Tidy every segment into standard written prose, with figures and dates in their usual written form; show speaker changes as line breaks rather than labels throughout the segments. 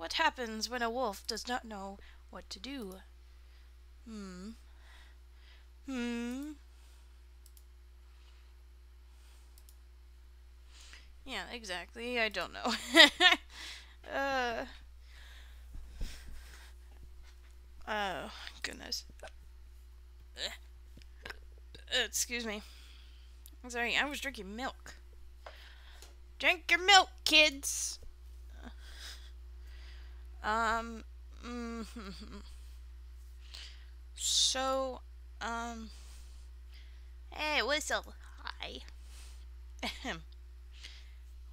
What happens when a wolf does not know what to do? Hmm. Hmm. Yeah, exactly. I don't know. uh. Oh, goodness. Excuse me. Sorry, I was drinking milk. Drink your milk, kids. Um. Mm, so, um. Hey, Whistle. Hi.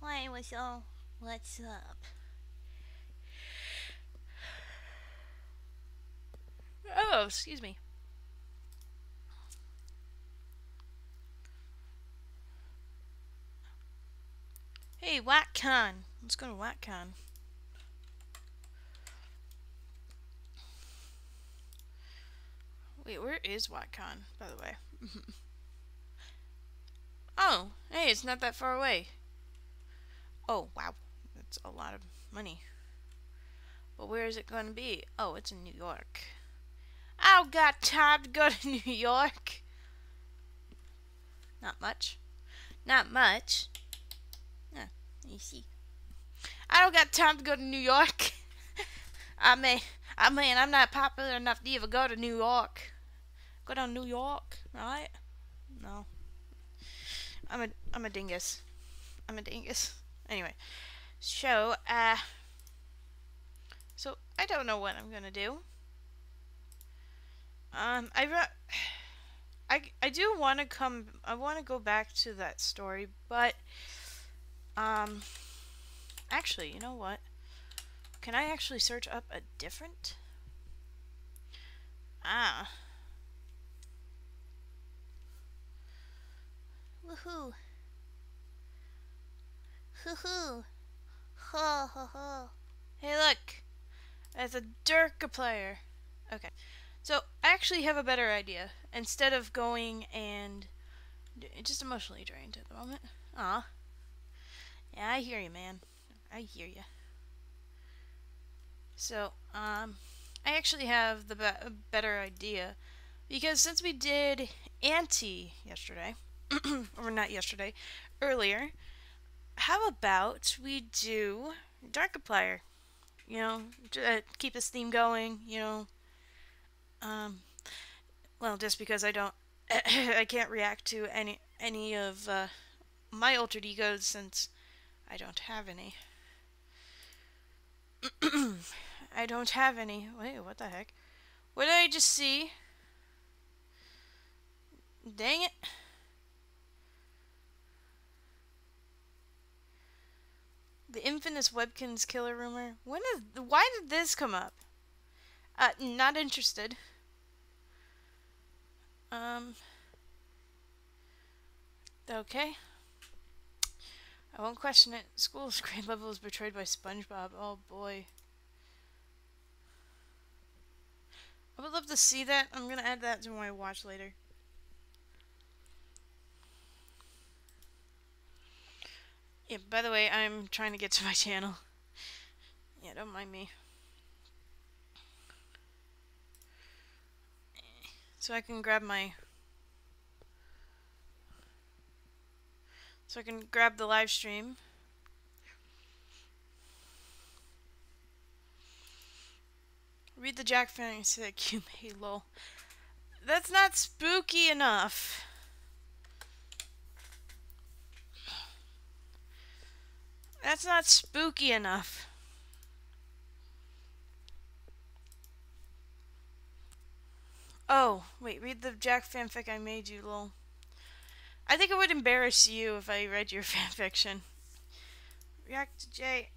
Hi, Whistle. What's up? Oh, excuse me. Hey, WhackCon. Let's go to WhackCon. Wait, where is WhackCon, by the way? Oh, hey, it's not that far away. Oh, wow. That's a lot of money. But where is it going to be? Oh, it's in New York. I don't got time to go to New York. Not much. Not much. Yeah, you see. I don't got time to go to New York. I'm not popular enough to even go to New York. Go to New York, right? No. I'm a dingus. I'm a dingus. Anyway, so I don't know what I'm gonna do. I do want to come. I want to go back to that story, but um, actually, you know what? Can I actually search up a different? Ah, woohoo, hoo hoo, ho ho ho. Hey, look, it's a Durka player. Okay, so I actually have a better idea. Instead of going and just emotionally drained at the moment. Ah, yeah, I hear you, man. I hear you. So, I actually have the better idea because since we did anti yesterday, or not yesterday, earlier, how about we do Darkiplier? You know, keep this theme going. Um, well, just because I don't, I can't react to any of my altered egos since I don't have any. I don't have any. Wait, what the heck? What did I just see? Dang it. The infamous Webkins killer rumor. Why did this come up? Not interested. Um, okay. I won't question it. School's grade level is betrayed by SpongeBob. Oh boy. I would love to see that. I'm gonna add that to my watch later. Yeah, by the way, I'm trying to get to my channel. Yeah, don't mind me. So I can grab my... So I can grab the live stream. Read the Jack Fantasy that you made, lol. That's not spooky enough. That's not spooky enough. Oh, wait, read the Jack fanfic I made you, lol. I think it would embarrass you if I read your fanfiction. React to Jay.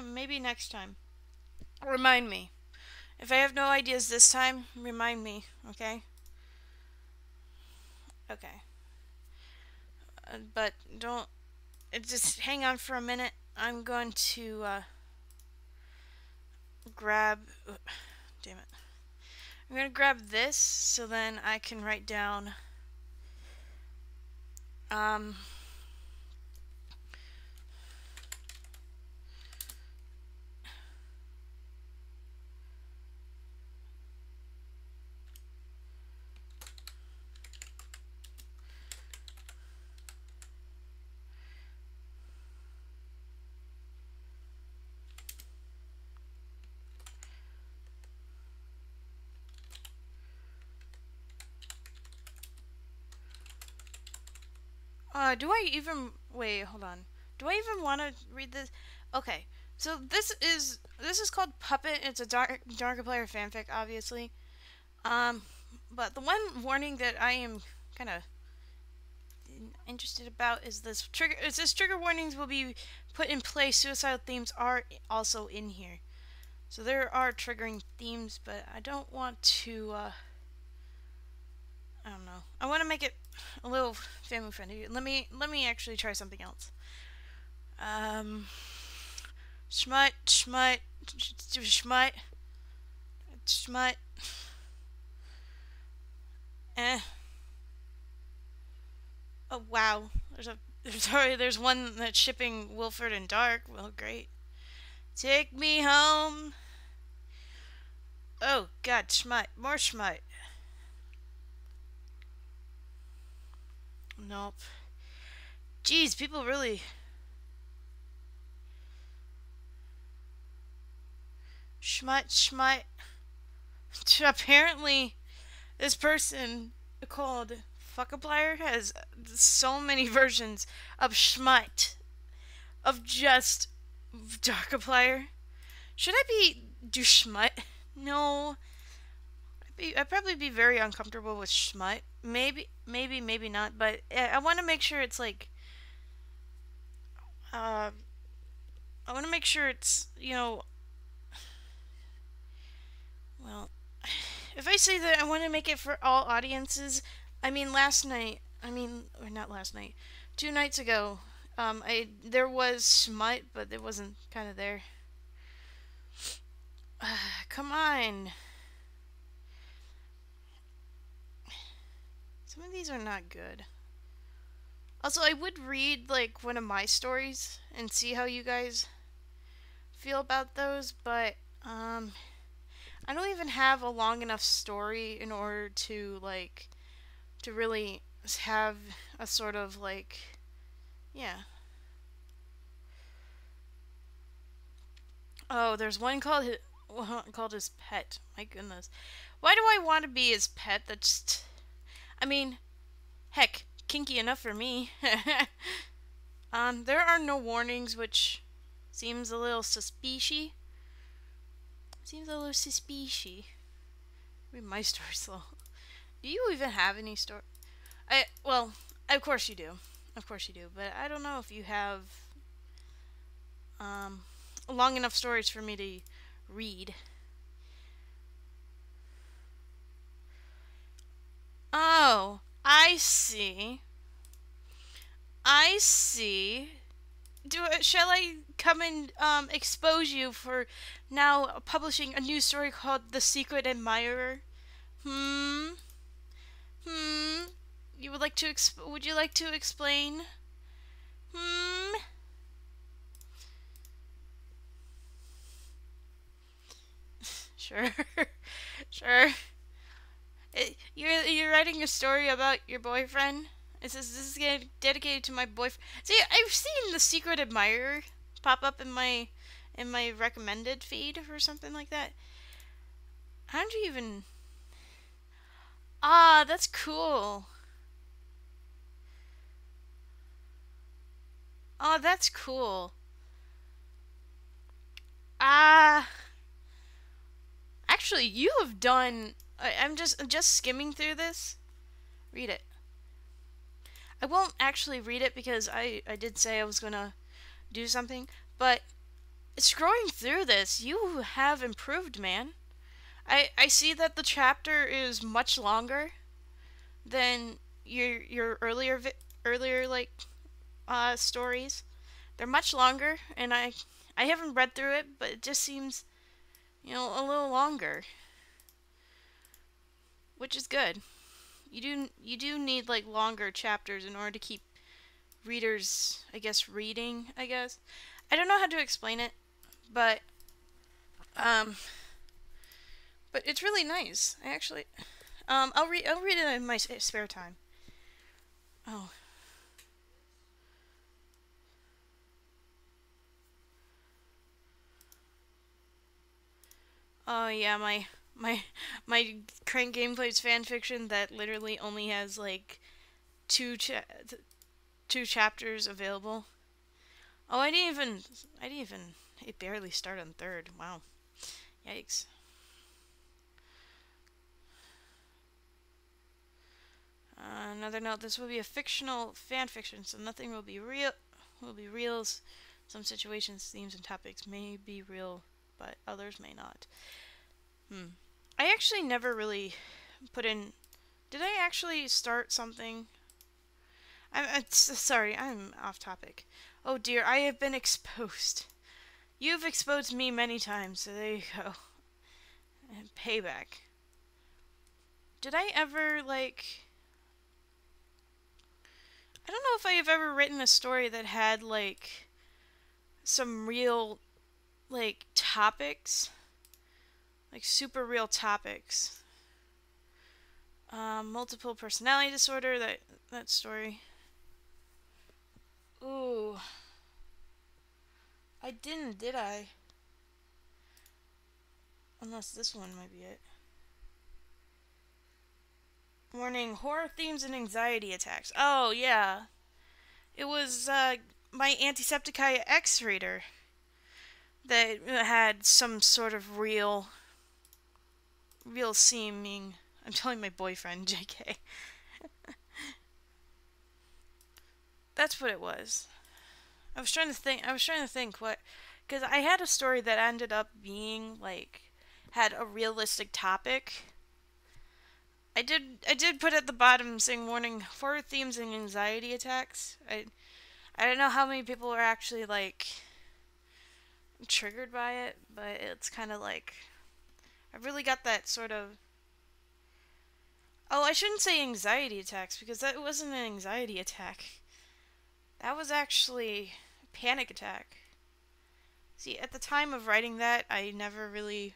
Maybe next time. Remind me. If I have no ideas this time, remind me, okay? Okay. But don't... just hang on for a minute. I'm going to, grab... damn it. I'm going to grab this so then I can write down... Um... Do I even wait? Hold on. Do I even want to read this? Okay, so this is called Puppet. It's a darker player fanfic, obviously. Um, but the one warning that I am kind of interested about is this trigger. It says trigger warnings will be put in place. Suicide themes are also in here, so there are triggering themes, but I don't want to. I don't know. I want to make it a little family friendly. Let me actually try something else. Um, schmut, schmut, schmut, schmut. Eh. Oh wow. There's one that's shipping Wilford and Dark. Well, great. Take me home. Oh God, schmut, more schmut. Nope. Jeez, people really schmut, schmut. Apparently, this person called Fuckaplier has so many versions of schmut, of just Darkiplier. Should I be do schmut? No. I'd probably be very uncomfortable with schmut. Maybe not. But I want to make sure it's like, uh, I want to make sure it's well, if I say that I want to make it for all audiences, I mean last night, or not last night, 2 nights ago, I there was smut, but it wasn't kind of there. Come on. Some of these are not good. Also, I would read like one of my stories and see how you guys feel about those, but I don't even have a long enough story in order to to really have a sort of like, yeah. Oh, there's one called his pet. My goodness, why do I want to be his pet? That's, I mean, heck, kinky enough for me. There are no warnings, which seems a little suspicious. Seems a little suspicious. Read my story slow. Do you even have any story? Well, of course you do. Of course you do. But I don't know if you have um long enough stories for me to read. Oh, I see. I see. Shall I come and expose you for now publishing a new story called The Secret Admirer? Hmm. Hmm. You would like to would you like to explain? Hmm. Sure. Sure. You're writing a story about your boyfriend? It says this is dedicated to my boyfriend. See, I've seen The Secret Admirer pop up in my recommended feed or something like that. How did you even? Ah, that's cool. Oh, that's cool. Ah, actually, you have done. I'm just skimming through this. Read it. I won't actually read it because I did say I was gonna do something, but scrolling through this, you have improved, man. I see that the chapter is much longer than your earlier like stories. They're much longer, and I haven't read through it, but it just seems a little longer, which is good. You do need like longer chapters in order to keep readers, I guess, reading. I guess I don't know how to explain it, but um, but it's really nice. I actually I'll read it in my spare time. Oh. Oh yeah, my my Crank Gameplays fan fiction that literally only has like two 2 chapters available. Oh, I didn't even, it barely started on third. Wow. Yikes. Another note, this will be a fictional fan fiction, so nothing will be real. Some situations, themes, and topics may be real, but others may not. I actually never really put in. Did I actually start something? I'm sorry, I'm off topic. Oh dear, I have been exposed. You've exposed me many times, so there you go. And payback. Did I ever, like... I don't know if I have ever written a story that had, like, some real, like, topics. Like, super real topics. Multiple personality disorder, that story. Ooh. I didn't, did I? Unless this one might be it. Warning, horror themes and anxiety attacks. Oh, yeah. It was, my Antisepticaya X reader that had some sort of real seeming... I'm telling my boyfriend, JK. That's what it was. I was trying to think what... Because I had a story that ended up being, like, had a realistic topic. I did put at the bottom saying warning horror themes and anxiety attacks. I don't know how many people are actually like triggered by it, but it's kind of like I really got that sort of. Oh, I shouldn't say anxiety attacks because that wasn't an anxiety attack. That was actually a panic attack. See, at the time of writing that, I never really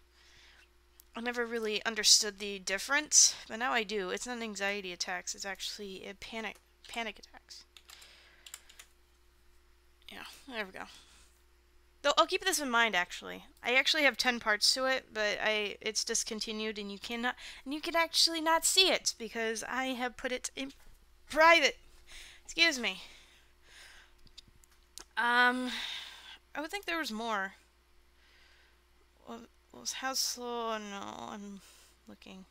understood the difference, but now I do. It's not anxiety attacks, it's actually a panic attacks. Yeah, there we go. Though I'll keep this in mind actually. I actually have 10 parts to it, but it's discontinued and you can actually not see it because I have put it in private. Excuse me. I would think there was more. Was House Slow? No, I'm looking.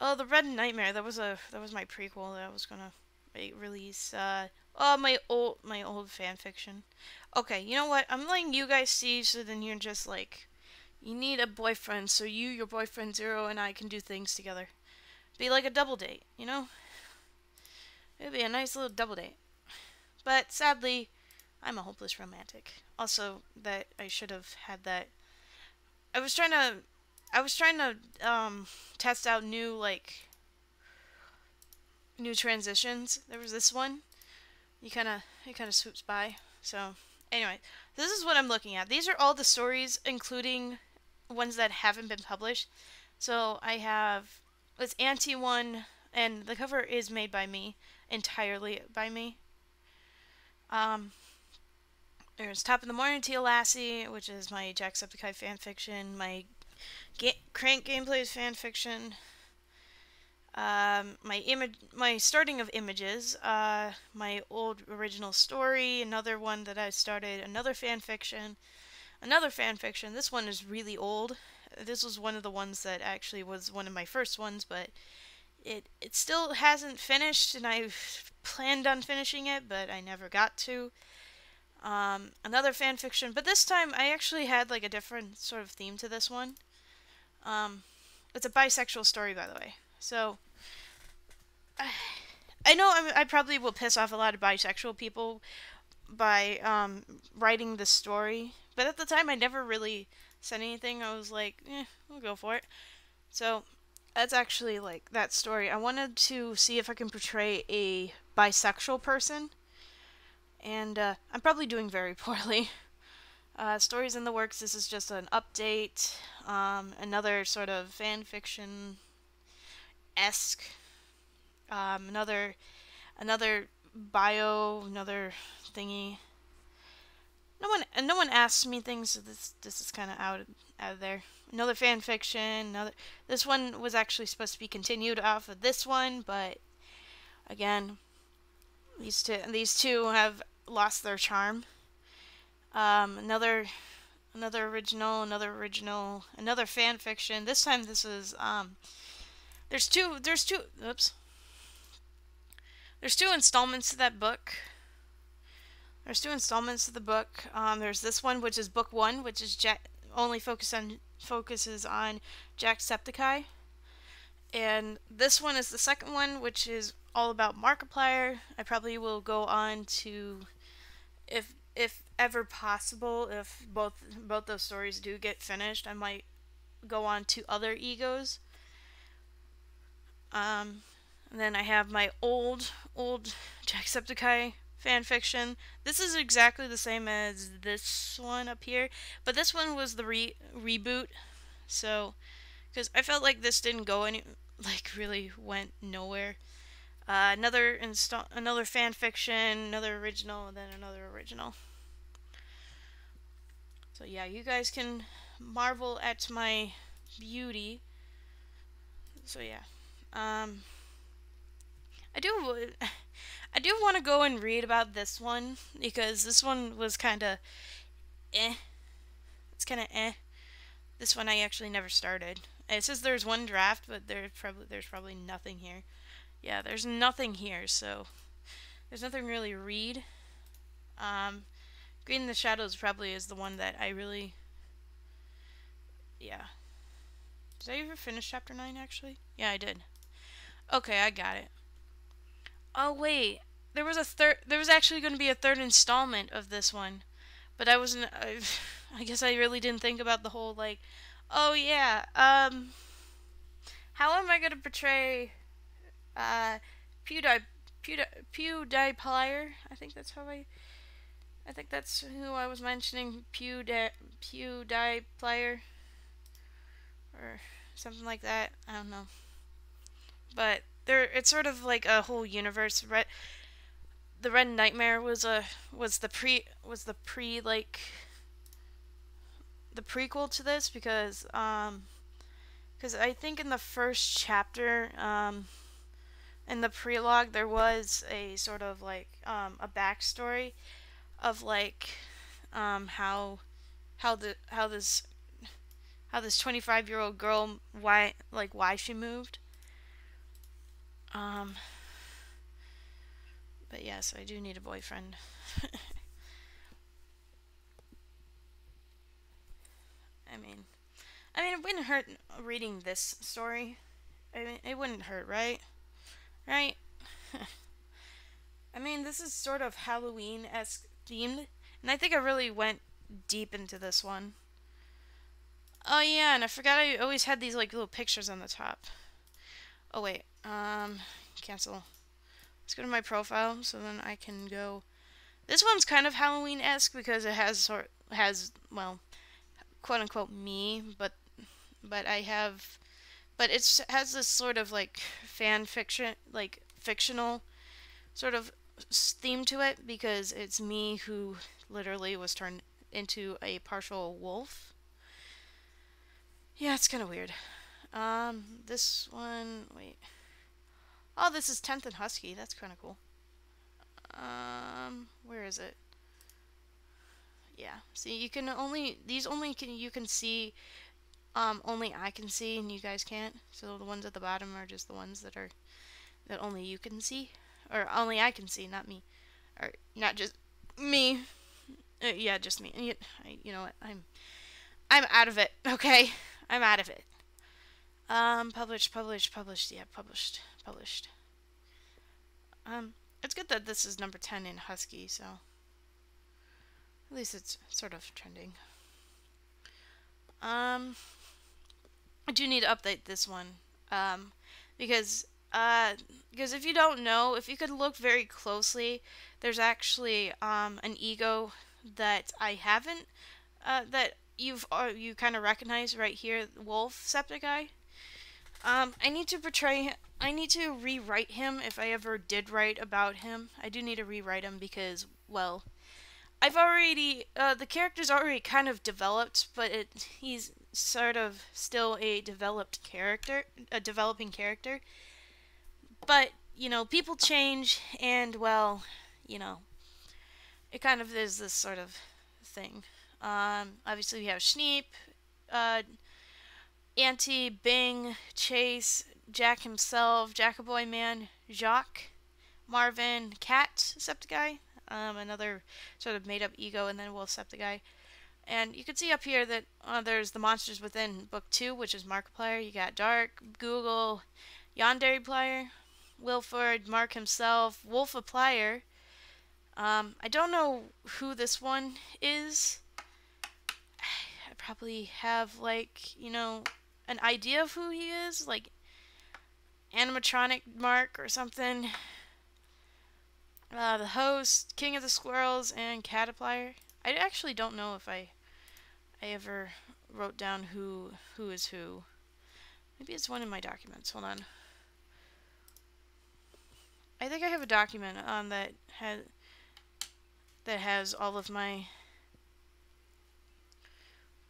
Oh, the Red Nightmare. That was my prequel that I was gonna release. Oh, my old fan fiction. Okay, you know what? I'm letting you guys see, so then you're just like, you need a boyfriend, so your boyfriend Zero, and I can do things together. Be like a double date, you know? It'd be a nice little double date. But sadly, I'm a hopeless romantic. Also, that I should have had that. I was trying to test out new transitions. There was this one. It kind of swoops by. So anyway, this is what I'm looking at. These are all the stories, including ones that haven't been published. So I have this anti one, and the cover is made by me, entirely by me. There's Top of the Morning Teal Lassie, which is my Jacksepticeye fanfiction, my Crank Gameplays fanfiction, my starting of images, my old original story, another one that I started, another fanfiction. This one is really old. This was one of the ones that actually was one of my first ones, but it still hasn't finished, and I've planned on finishing it, but I never got to. Another fanfiction, but this time I actually had like a different sort of theme to this one. It's a bisexual story, by the way. So, I know I probably will piss off a lot of bisexual people by writing this story, but at the time I never really said anything. I was like, we'll go for it. So, that's actually like that story. I wanted to see if I can portray a bisexual person. And I'm probably doing very poorly. Stories in the works. This is just an update. Another sort of fan fiction esque. Another bio. Another thingy. No one asks me things. So this is kind of out of there. Another fan fiction. This one was actually supposed to be continued off of this one, but Again, these two have lost their charm. Another another fan fiction. This time this is oops. There's two installments to that book. There's two installments to the book. There's this one, which is book one, which is only focuses on Jacksepticeye, and this one is the second one, which is all about Markiplier. I probably will go on to, if ever possible, if both those stories do get finished, I might go on to other egos. And then I have my old Jacksepticeye fan fiction. This is exactly the same as this one up here, but this one was the reboot. So, because I felt like this didn't go really went nowhere. Another fan fiction, another original, and then another original. So yeah, you guys can marvel at my beauty. So yeah, I do I do want to go and read about this one because this one was kind of eh. It's kind of eh. This one I actually never started. It says there's one draft, but there's probably nothing here. Yeah, there's nothing here, so there's nothing really to read. Green in the Shadows probably is the one that I really, yeah. Did I ever finish chapter 9 actually? Yeah, I did. Okay, I got it. Oh wait, there was actually going to be a third installment of this one, but I wasn't. I guess I really didn't think about the whole like, oh yeah, how am I going to portray PewDie PewDiePlier? I think that's who I was mentioning. PewDiePlier or something like that. I don't know, but it's sort of like a whole universe. The Red Nightmare was the pre like the prequel to this because I think in the first chapter in the prelogue there was a sort of like a backstory of like how the how this 25-year-old girl why she moved. But yes, I do need a boyfriend. I mean, it wouldn't hurt reading this story. I mean, it wouldn't hurt, right? Right? I mean, this is sort of Halloween-esque themed, and I think I really went deep into this one. Oh yeah, and I forgot I always had these like little pictures on the top. Oh wait, cancel. Let's go to my profile so then I can go. This one's kind of Halloween-esque because it has well, quote unquote me, but I have but it has this sort of like fan fiction, like fictional sort of theme to it because it's me who literally was turned into a partial wolf. Yeah, it's kind of weird. This one, wait. Oh, this is 10th and Husky. That's kind of cool. Where is it? Yeah. See, you can only these only can you can see only I can see and you guys can't. So the ones at the bottom are just the ones that only you can see or only I can see, not me. Or not just me. Yeah, just me. You know what? I'm out of it. Okay? I'm out of it. Published. Yeah, published. It's good that this is number 10 in Husky, so at least it's sort of trending. I do need to update this one, because if you don't know, if you could look very closely, there's actually an ego that I haven't that you kind of recognize right here, Wolf Septiceye. I need to rewrite him if I ever did write about him. I do need to rewrite him because, well, I've already, the character's already kind of developed, but he's sort of still a developing character. But people change, and well, you know, it kind of is this sort of thing. Obviously, we have Schneep, uh, Auntie, Bing, Chase, Jack himself, Jackaboy Man, Jacques, Marvin, Cat, Septiceye, another sort of made up ego, and then Wolfcepticeye. And you can see up here that there's the monsters within Book 2, which is Markiplier. You got Dark, Google, Yandere Wilford, Mark himself, Wolfiplier. I don't know who this one is. I probably have, like, an idea of who he is, like animatronic Mark or something. The host, King of the Squirrels, and Caterpillar. I actually don't know if I ever wrote down who is who. Maybe it's one in my documents. Hold on. I think I have a document that has all of my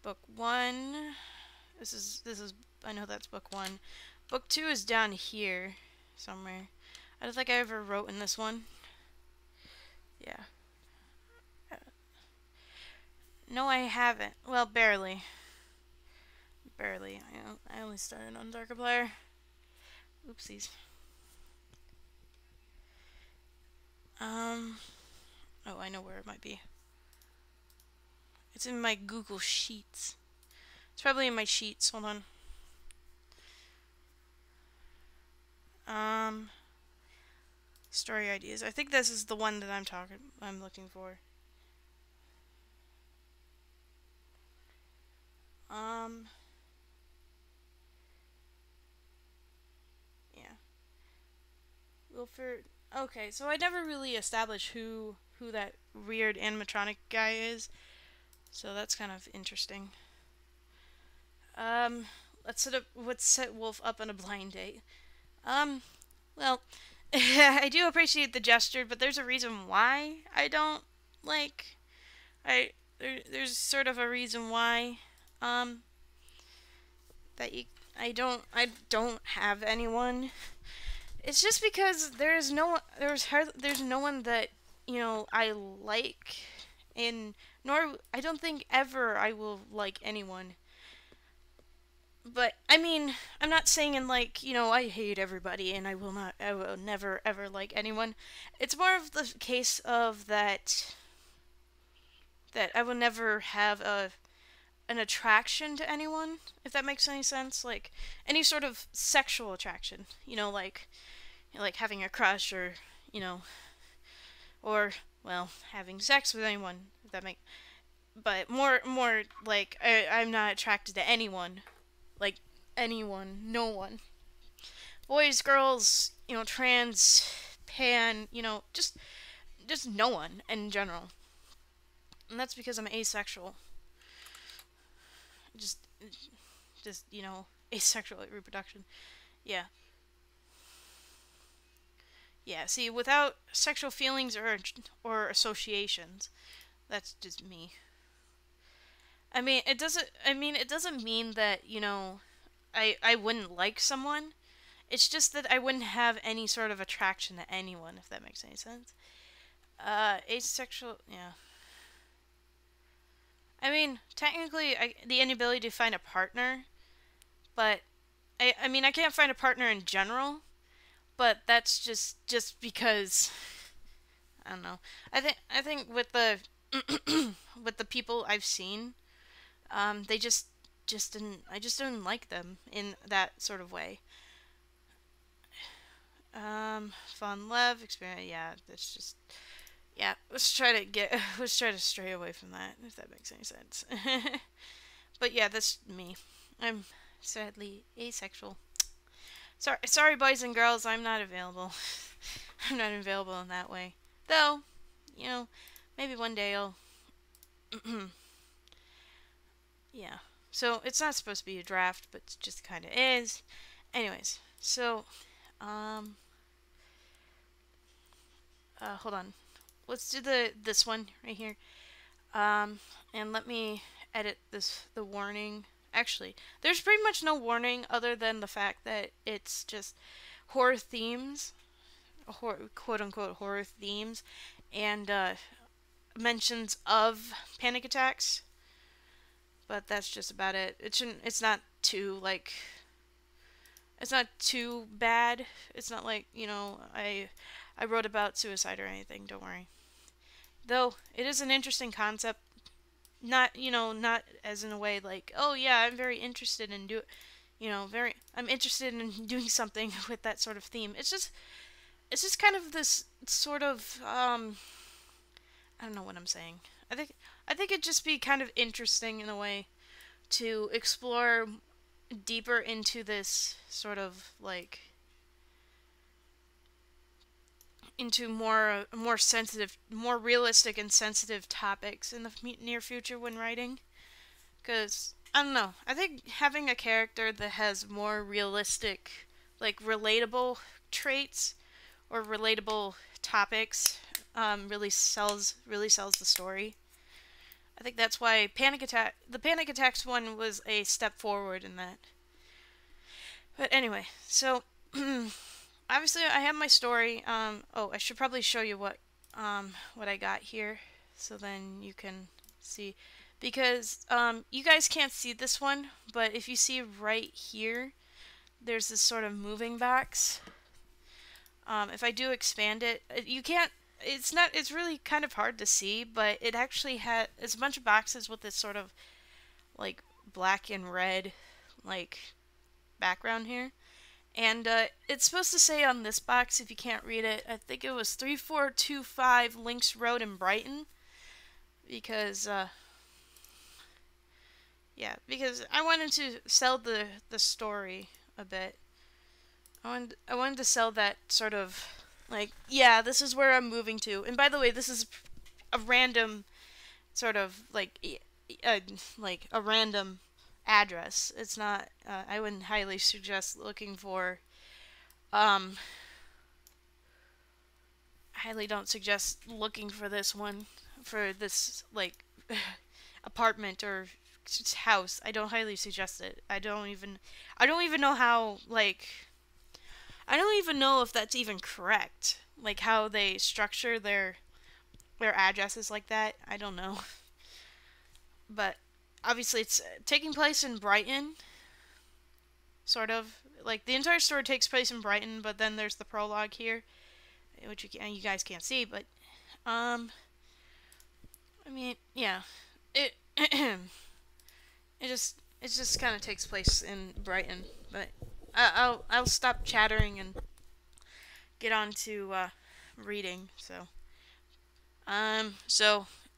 book 1. This is I know that's book 1. Book 2 is down here somewhere. I don't think I ever wrote in this one. Yeah. No, I haven't. Well, barely. Barely. I only started on Darkiplier. Oopsies. Oh, I know where it might be. It's in my Google Sheets. It's probably in my sheets. Hold on. Story ideas. I think this is the one that I'm looking for. Yeah. Wilford. Okay, so I never really established who that weird animatronic guy is. So that's kind of interesting. Let's set Wolf up on a blind date. Well, I do appreciate the gesture, but there's a reason why I don't like. There's sort of a reason why, that I don't have anyone. It's just because there's no one that I like, and nor I don't think ever I will like anyone. But I mean, I'm not saying in like, I hate everybody and I will never ever like anyone. It's more of the case of that I will never have an attraction to anyone, if that makes any sense. Like any sort of sexual attraction, like having a crush, or you know, or well, having sex with anyone. If that make, but more like I'm not attracted to anyone, like anyone, no one, boys, girls, trans, pan, just no one in general, and that's because I'm asexual. Just asexual at reproduction. Yeah. Yeah, see, without sexual feelings or associations, that's just me. I mean, it doesn't mean that, I wouldn't like someone. It's just that I wouldn't have any sort of attraction to anyone, if that makes any sense. Asexual, yeah. I mean, technically, the inability to find a partner, but I mean, I can't find a partner in general, but that's just because I don't know. I think with the with the people I've seen, they just didn't. I just didn't like them in that sort of way. Fun love experience. Yeah, that's just. Yeah, let's try to stray away from that, if that makes any sense. But yeah, that's me. I'm sadly asexual. Sorry, boys and girls, I'm not available. I'm not available in that way. Though, you know, maybe one day I'll. Yeah. So it's not supposed to be a draft, but it just kind of is. Anyways, so um, hold on. Let's do this one right here. And let me edit the warning. Actually, there's pretty much no warning other than the fact that it's just horror themes. quote unquote horror themes and mentions of panic attacks, but that's just about it. It's not too like it's not too bad. It's not like, I wrote about suicide or anything, don't worry. Though it is an interesting concept, not, not as in a way like, oh yeah, I'm very interested in very I'm interested in doing something with that sort of theme. It's just kind of this sort of I don't know what I'm saying. I think it'd just be kind of interesting in a way to explore deeper into this sort of like into more sensitive, more realistic and sensitive topics in the near future when writing. Because I don't know, I think having a character that has more realistic, like relatable traits or relatable topics, really sells the story. I think that's why the Panic Attacks one was a step forward in that. But anyway, so obviously I have my story. Oh, I should probably show you what I got here, so then you can see, because you guys can't see this one, but if you see right here, there's this sort of moving box. If I do expand it, you can't. It's not. It's really kind of hard to see, but it actually it's a bunch of boxes with this sort of like black and red like background here. And it's supposed to say on this box, if you can't read it, I think it was 3425 Links Road in Brighton. Because, yeah, because I wanted to sell the story a bit. I wanted to sell that sort of, like, yeah, this is where I'm moving to. And by the way, this is a random sort of, like a random address. It's not, I wouldn't highly suggest looking for, um, highly don't suggest looking for this one, for this like apartment or house. I don't highly suggest it. I don't even know how, like, I don't even know if that's even correct, like how they structure their addresses like that. I don't know. But obviously it's taking place in Brighton, sort of. Like the entire story takes place in Brighton, but then there's the prologue here, which you guys can't see, but um I mean, yeah. It it just kind of takes place in Brighton, but I'll stop chattering and get on to reading. So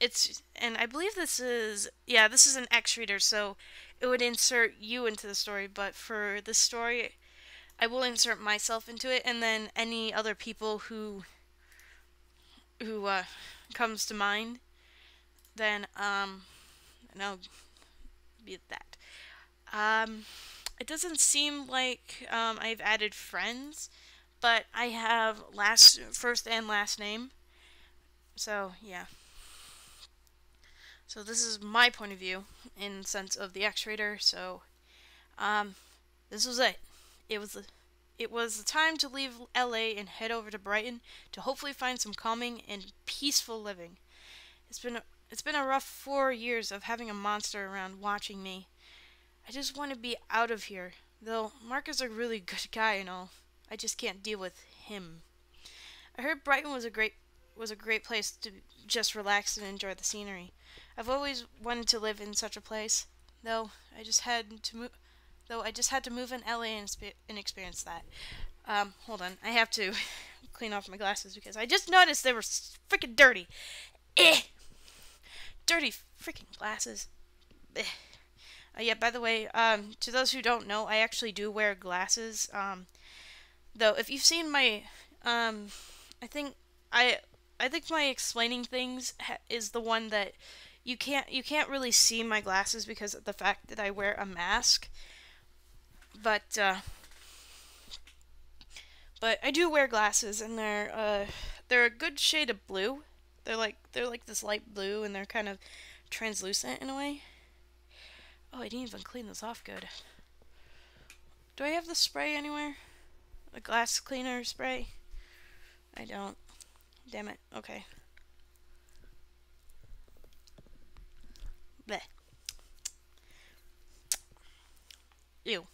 it's, and I believe this is an X reader, so it would insert you into the story, but for this story I will insert myself into it, and then any other people who comes to mind, then and I'll be that. Um, it doesn't seem like I've added friends, but I have first and last name. So yeah. So this is my point of view in sense of the X-Rater. So um, this was it. It was the it was the time to leave LA and head over to Brighton to hopefully find some calming and peaceful living. It's been a rough 4 years of having a monster around watching me. I just want to be out of here. Though Mark is a really good guy and all, I just can't deal with him. I heard Brighton was a great place to just relax and enjoy the scenery. I've always wanted to live in such a place, though I just had to move. Though I just had to move in LA and experience that. Hold on, I have to clean off my glasses because I just noticed they were freaking dirty. Eh, dirty freaking glasses. Eh. Yeah, by the way, to those who don't know, I actually do wear glasses. Though, if you've seen um, I think I, I think my explaining things is the one that you can't really see my glasses because of the fact that I wear a mask. But, but I do wear glasses, and they're a good shade of blue. They're like this light blue, and they're kind of translucent in a way. Oh, I didn't even clean this off good. Do I have the spray anywhere? The glass cleaner spray? I don't. Damn it. Okay. Bleh. Ew.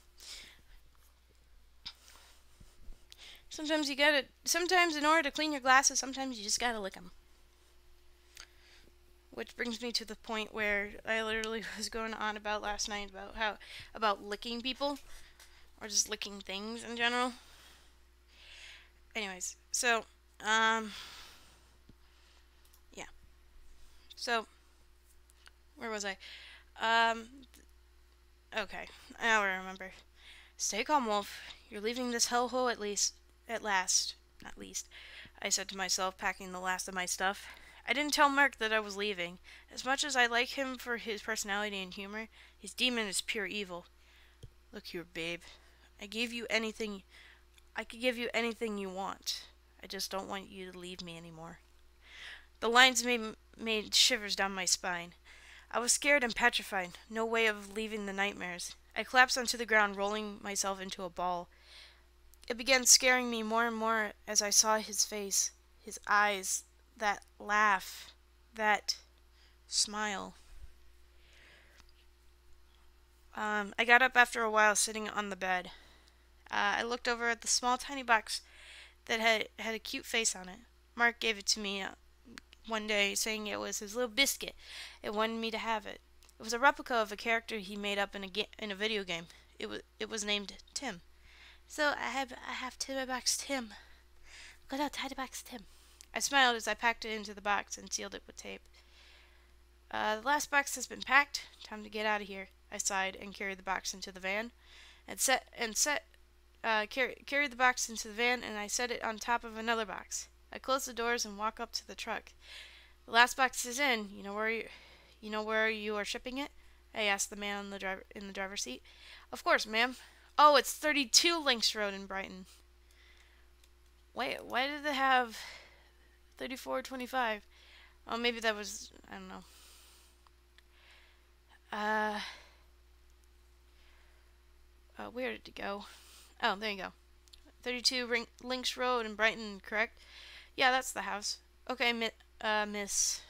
Sometimes you gotta. Sometimes in order to clean your glasses, sometimes you just gotta lick them. Which brings me to the point where I literally was going on about last night about about licking people or just licking things in general. Anyways, so um yeah. So where was I? Um okay. Now I remember. Stay calm, Wolf. You're leaving this hellhole at last. Not least, I said to myself, packing the last of my stuff. I didn't tell Mark that I was leaving. As much as I like him for his personality and humor, his demon is pure evil. Look here, babe. I gave you anything. I could give you anything you want. I just don't want you to leave me anymore. The lines made shivers down my spine. I was scared and petrified. No way of leaving the nightmares. I collapsed onto the ground, rolling myself into a ball. It began scaring me more and more as I saw his face, his eyes, that laugh, that smile. I got up after a while, sitting on the bed. I looked over at the small, tiny box that had a cute face on it. Mark gave it to me one day, saying it was his little biscuit. It wanted me to have it. It was a replica of a character he made up in a video game. It was named Tim. So I have Timmy Box Tim. Good old Tiny Box Tim. I smiled as I packed it into the box and sealed it with tape. The last box has been packed. Time to get out of here. I sighed and carried the box into the van, carried the box into the van, and I set it on top of another box. I closed the doors and walked up to the truck. The last box is in. You know where you are shipping it? I asked the man in the driver's seat. Of course, ma'am. Oh, it's 32 Links Road in Brighton. Wait, why did they have 3425? Oh, maybe that was, I don't know. Where did it go? Oh, there you go. 32 Links Road in Brighton, correct? Yeah, that's the house. Okay, Miss.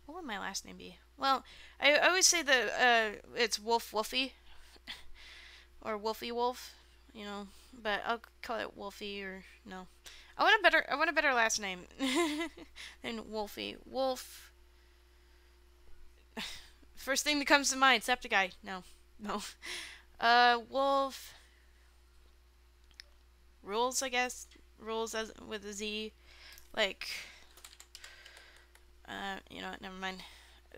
What would my last name be? Well, I always say that it's Wolfie or Wolfie Wolf, but I'll call it Wolfie or no. I want a better last name than Wolfie. Wolf. First thing that comes to mind, Septiceye. No. No. Wolf. Rules, I guess. Rules as with a Z. Like, you know what, never mind.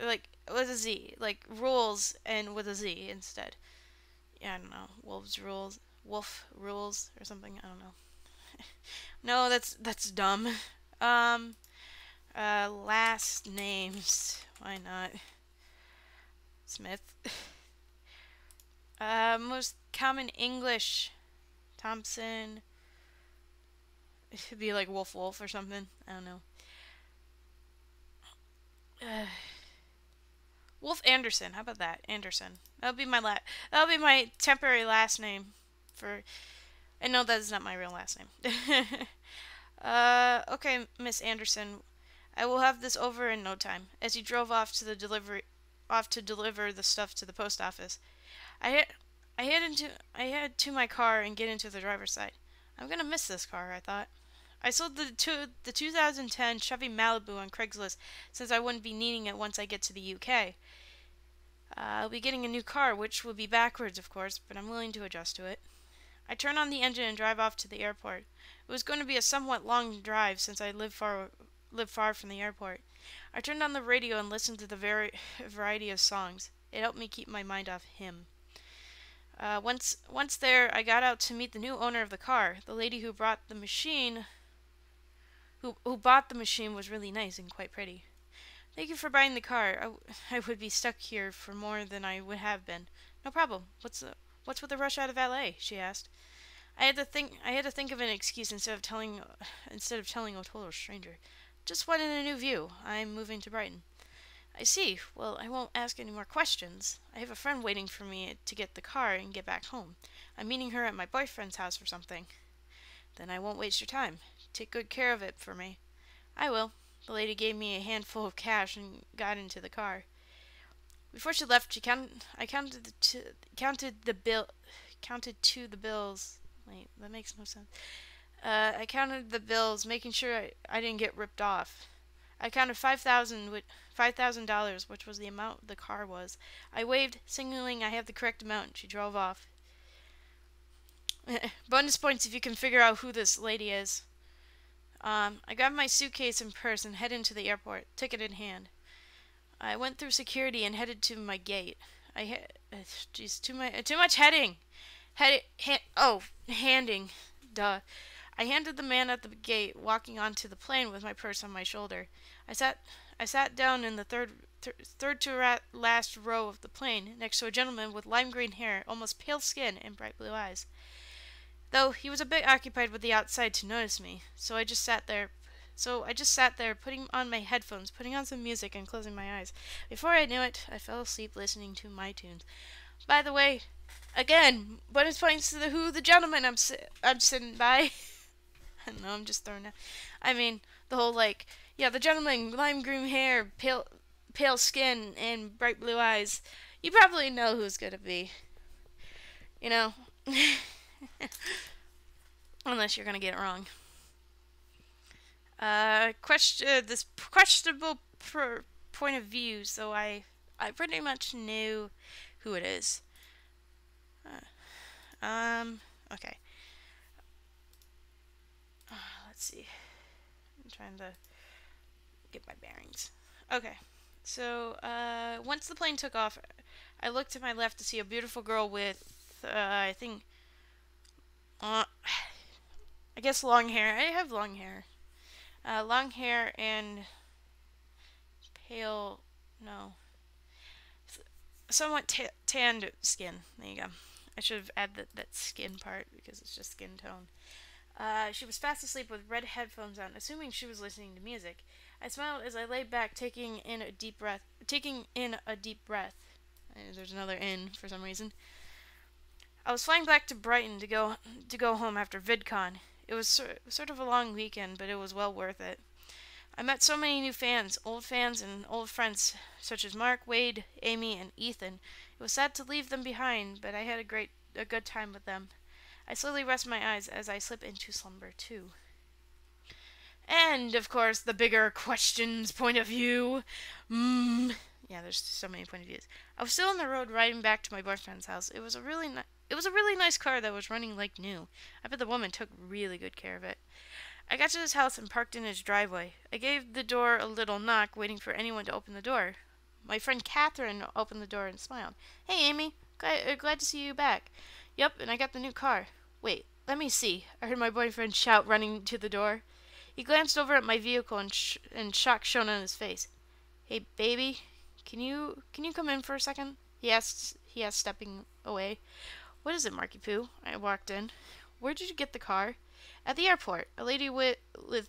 Like, with a Z. Like, rules and with a Z instead. Yeah, I don't know. Wolf rules or something. I don't know. No, that's dumb. Last names. Why not? Smith. Most common English. Thompson. It should be like Wolf or something. I don't know. Wolf Anderson. How about that? Anderson. That'll be my temporary last name for. I know that is not my real last name. Okay, Miss Anderson. I will have this over in no time. As he drove off to deliver the stuff to the post office. I head to my car and get into the driver's side. I'm gonna miss this car, I thought. I sold the 2010 Chevy Malibu on Craigslist since I wouldn't be needing it once I get to the UK. I'll be getting a new car, which will be backwards, of course, but I'm willing to adjust to it. I turn on the engine and drive off to the airport. It was going to be a somewhat long drive since I live far from the airport. I turned on the radio and listened to the variety of songs. It helped me keep my mind off him. Once there, I got out to meet the new owner of the car. The lady who brought the machine, who bought the machine, was really nice and quite pretty. Thank you for buying the car. I would be stuck here for more than I would have been. No problem. What's with the rush out of LA? She asked. I had to think of an excuse instead of telling a total stranger. Just wanted a new view. I'm moving to Brighton. I see. Well, I won't ask any more questions. I have a friend waiting for me to get the car and get back home. I'm meeting her at my boyfriend's house or something. Then I won't waste your time. take good care of it for me. I will. The lady gave me a handful of cash and got into the car. Before she left, I counted to the bills. Wait, that makes no sense. I counted the bills, making sure I didn't get ripped off. I counted $5,000, which was the amount the car was. I waved, signaling I have the correct amount, and she drove off. Bonus points if you can figure out who this lady is. I grabbed my suitcase and purse and headed into the airport, ticket in hand. I went through security and headed to my gate. Too much heading. Handing. Duh. I handed the man at the gate, walking onto the plane with my purse on my shoulder. I sat down in the third to last row of the plane, next to a gentleman with lime green hair, almost pale skin, and bright blue eyes. Though he was a bit occupied with the outside to notice me, so I just sat there, putting on my headphones, putting on some music, and closing my eyes. Before I knew it, I fell asleep listening to my tunes. By the way, again, bonus points to the gentleman I'm sitting by. I don't know, I'm just throwing out. I mean, the whole the gentleman, lime green hair, pale skin, and bright blue eyes. You probably know who's gonna be. You know, unless you're gonna get it wrong. This questionable point of view, so I pretty much knew who it is. Okay. Let's see. I'm trying to get my bearings. Okay. So, once the plane took off, I looked to my left to see a beautiful girl with, I guess long hair. I have long hair. Long hair and pale, no, somewhat tanned skin. There you go. I should have added that skin part because it's just skin tone. She was fast asleep with red headphones on, assuming she was listening to music. I smiled as I lay back, taking in a deep breath. There's another in for some reason. I was flying back to Brighton to go home after VidCon. It was sort of a long weekend, but it was well worth it. I met so many new fans and old friends such as Mark, Wade, Amy, and Ethan. It was sad to leave them behind, but I had a good time with them. I slowly rest my eyes as I slip into slumber too. And, of course, the bigger questions point of view. Yeah, there's so many point of views. I was still on the road riding back to my boyfriend's house. It was a really nice car that was running like new. I bet the woman took really good care of it. I got to his house and parked in his driveway. I gave the door a little knock, waiting for anyone to open the door. My friend Catherine opened the door and smiled. "Hey, Amy. Glad to see you back." "Yep, and I got the new car." "Wait, let me see," I heard my boyfriend shout, running to the door. He glanced over at my vehicle and shock shone on his face. "Hey, baby, can you come in for a second?" He asked, stepping away. "What is it, Marky Poo?" I walked in. "Where did you get the car?" "At the airport. A lady with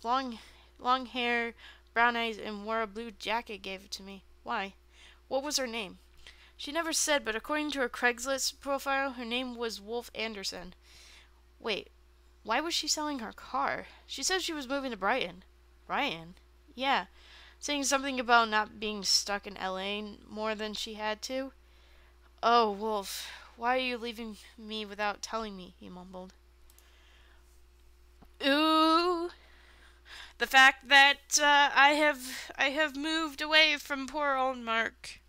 long hair, brown eyes, and wore a blue jacket gave it to me." "Why? What was her name?" "She never said, but according to her Craigslist profile, her name was Wolf Anderson." "Wait, why was she selling her car? She said she was moving to Brighton." "Brighton?" "Yeah, saying something about not being stuck in LA more than she had to." "Oh, Wolf, why are you leaving me without telling me?" he mumbled. Ooh, the fact that I have moved away from poor old Mark.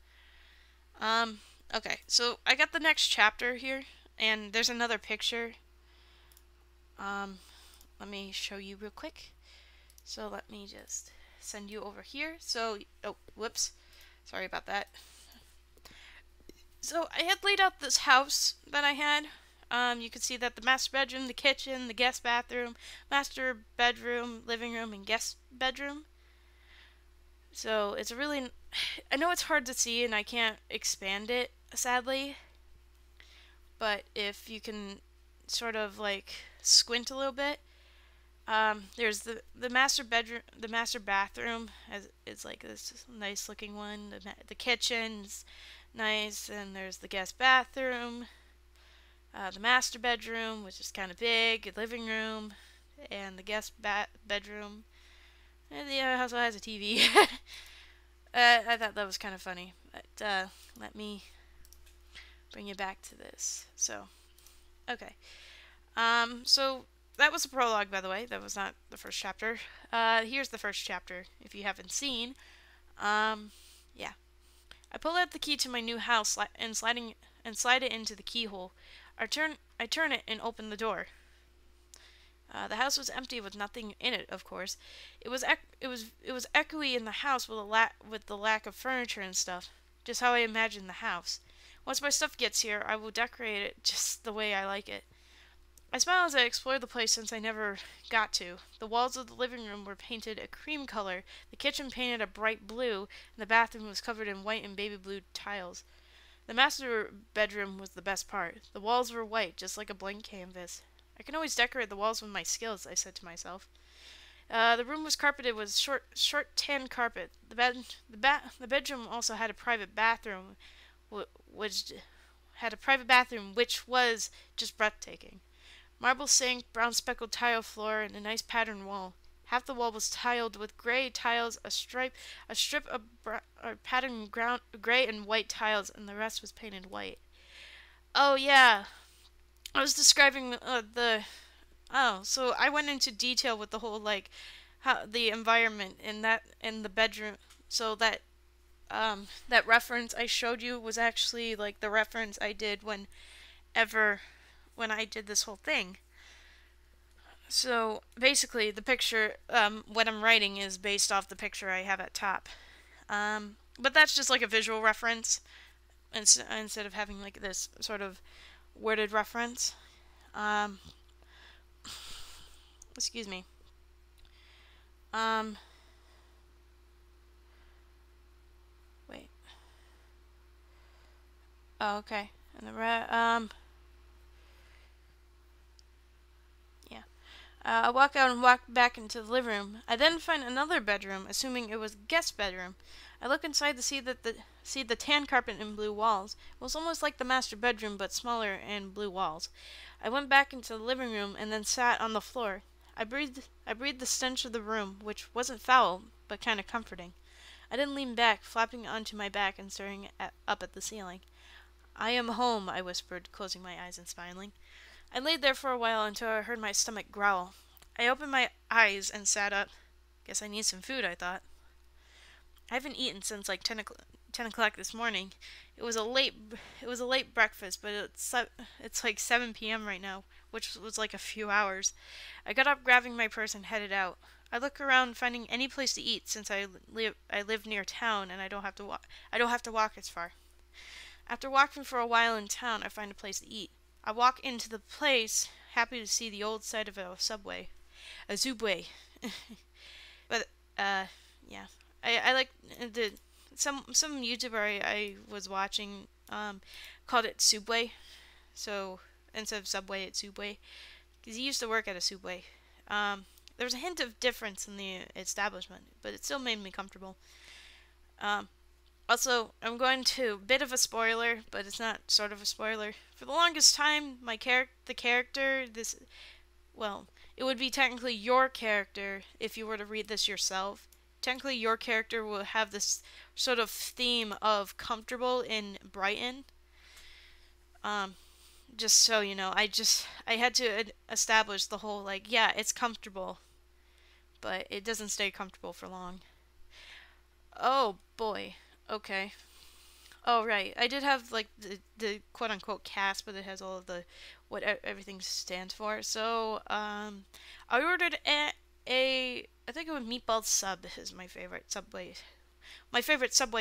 Okay, so I got the next chapter here, and there's another picture. Let me show you real quick. So let me just send you over here. So, oh, whoops, sorry about that. So I had laid out this house that I had. You could see that the master bedroom, the kitchen, the guest bathroom, master bedroom, living room, and guest bedroom. So it's I know it's hard to see and I can't expand it, sadly. But if you can sort of squint a little bit, there's the master bedroom, the master bathroom. It's like this nice looking one. The kitchen's nice, and there's the guest bathroom. The master bedroom, which is kind of big, a living room, and the guest bedroom. And it also has a TV. I thought that was kind of funny. But let me bring you back to this. So, okay. So that was a prologue, by the way. That was not the first chapter. Here's the first chapter, if you haven't seen. Yeah. I pull out the key to my new house and slide it into the keyhole. I turn it and open the door. The house was empty with nothing in it, of course. It was echoey in the house with the lack of furniture and stuff. Just how I imagined the house. Once my stuff gets here, I will decorate it just the way I like it. I smile as I explore the place since I never got to. The walls of the living room were painted a cream color, the kitchen painted a bright blue, and the bathroom was covered in white and baby blue tiles. The master bedroom was the best part. The walls were white, just like a blank canvas. I can always decorate the walls with my skills, I said to myself. The room was carpeted with short tan carpet. The bedroom also had a private bathroom, which was just breathtaking. Marble sink, brown speckled tile floor, and a nice patterned wall. Half the wall was tiled with gray tiles, a strip of patterned gray and white tiles, and the rest was painted white. Oh yeah, I was describing the. Oh, so I went into detail with the whole like how the environment in the bedroom, so that reference I showed you was actually like the reference I did when I did this whole thing. So basically, the picture, what I'm writing is based off the picture I have at top. But that's just like a visual reference instead of having like this sort of worded reference. Um, excuse me. Um, wait. Oh, okay. And yeah. I walk out and walk back into the living room. I then find another bedroom, assuming it was guest bedroom. I look inside to see the tan carpet and blue walls. It was almost like the master bedroom, but smaller and blue walls. I went back into the living room and then sat on the floor. I breathed the stench of the room, which wasn't foul, but kind of comforting. I then leaned back, flapping onto my back and staring up at the ceiling. I am home, I whispered, closing my eyes and smiling. I laid there for a while until I heard my stomach growl. I opened my eyes and sat up. Guess I need some food, I thought. I haven't eaten since like 10 o'clock this morning. It was a late breakfast, but it's like 7 p.m. right now, which was like a few hours. I got up, grabbing my purse, and headed out. I look around, finding any place to eat since I live near town and I don't have to walk as far. After walking for a while in town, I find a place to eat. I walk into the place, happy to see the old site of a subway. A Subway. But, yeah. I like the some YouTuber I was watching called it Subway. So instead of Subway, it's Subway. Because he used to work at a Subway. There was a hint of difference in the establishment, but it still made me comfortable. Um, Also, I'm going to bit of a spoiler, but it's not sort of a spoiler. For the longest time, the character, well, it would be technically your character if you were to read this yourself. Technically, your character will have this sort of theme of comfortable in Brighton. Um, just so you know, I had to establish the whole like, yeah, it's comfortable, but it doesn't stay comfortable for long. Oh boy. Okay. Oh right, I did have like the quote unquote cast, but it has all of the what everything stands for. So I ordered I think it was meatball sub is my favorite Subway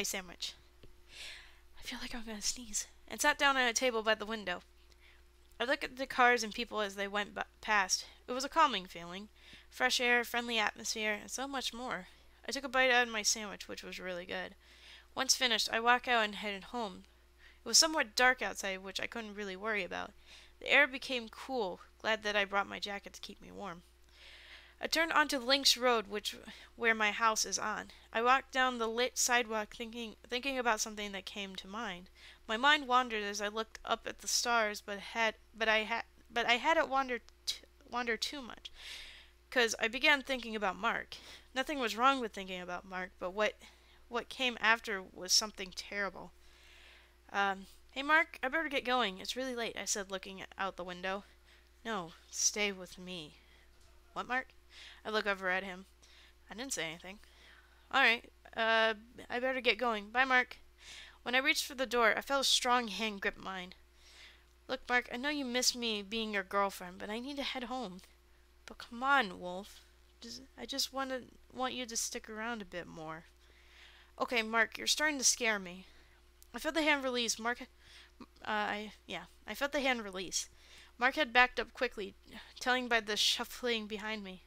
sandwich. I feel like I'm gonna sneeze. And sat down at a table by the window. I looked at the cars and people as they went past. It was a calming feeling, fresh air, friendly atmosphere, and so much more. I took a bite out of my sandwich, which was really good. Once finished, I walked out and headed home. It was somewhat dark outside, which I couldn't really worry about. The air became cool, glad that I brought my jacket to keep me warm. I turned onto Links Road, where my house is on. I walked down the lit sidewalk thinking about something that came to mind. My mind wandered as I looked up at the stars, but I hadn't wandered too much. because I began thinking about Mark. Nothing was wrong with thinking about Mark, but what came after was something terrible. Hey Mark, I better get going. It's really late, I said, looking out the window. No, stay with me. What, Mark? I look over at him. I didn't say anything. Alright, I better get going. Bye, Mark. When I reached for the door, I felt a strong hand grip mine. Look, Mark, I know you miss me being your girlfriend, but I need to head home. But come on, Wolf. I just want you to stick around a bit more. Okay, Mark, you're starting to scare me. I felt the hand release. I felt the hand release. Mark had backed up quickly, telling by the shuffling behind me.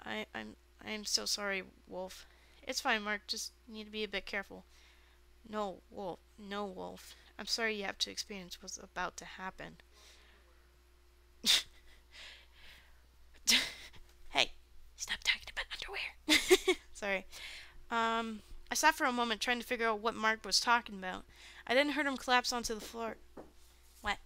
I am so sorry, Wolf. It's fine, Mark. Just need to be a bit careful. No, Wolf. No, Wolf. I'm sorry you have to experience what's about to happen. Hey, stop talking about underwear. Sorry. I stopped for a moment trying to figure out what Mark was talking about. I then heard him collapse onto the floor. What?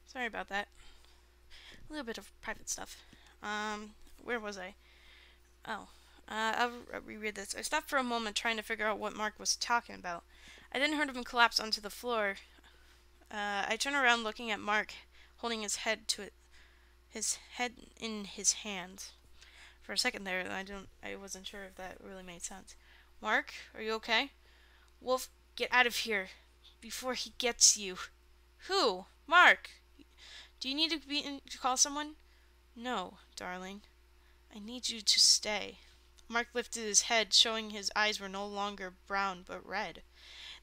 Sorry about that. A little bit of private stuff. Where was I? Oh, I'll reread this. I stopped for a moment trying to figure out what Mark was talking about. I then heard him collapse onto the floor. I turned around looking at Mark, holding his head in his hands. For a second there, I wasn't sure if that really made sense. Mark, are you okay? Wolf, get out of here before he gets you. Who? Mark! Do you need to call someone? No, darling. I need you to stay. Mark lifted his head, showing his eyes were no longer brown but red.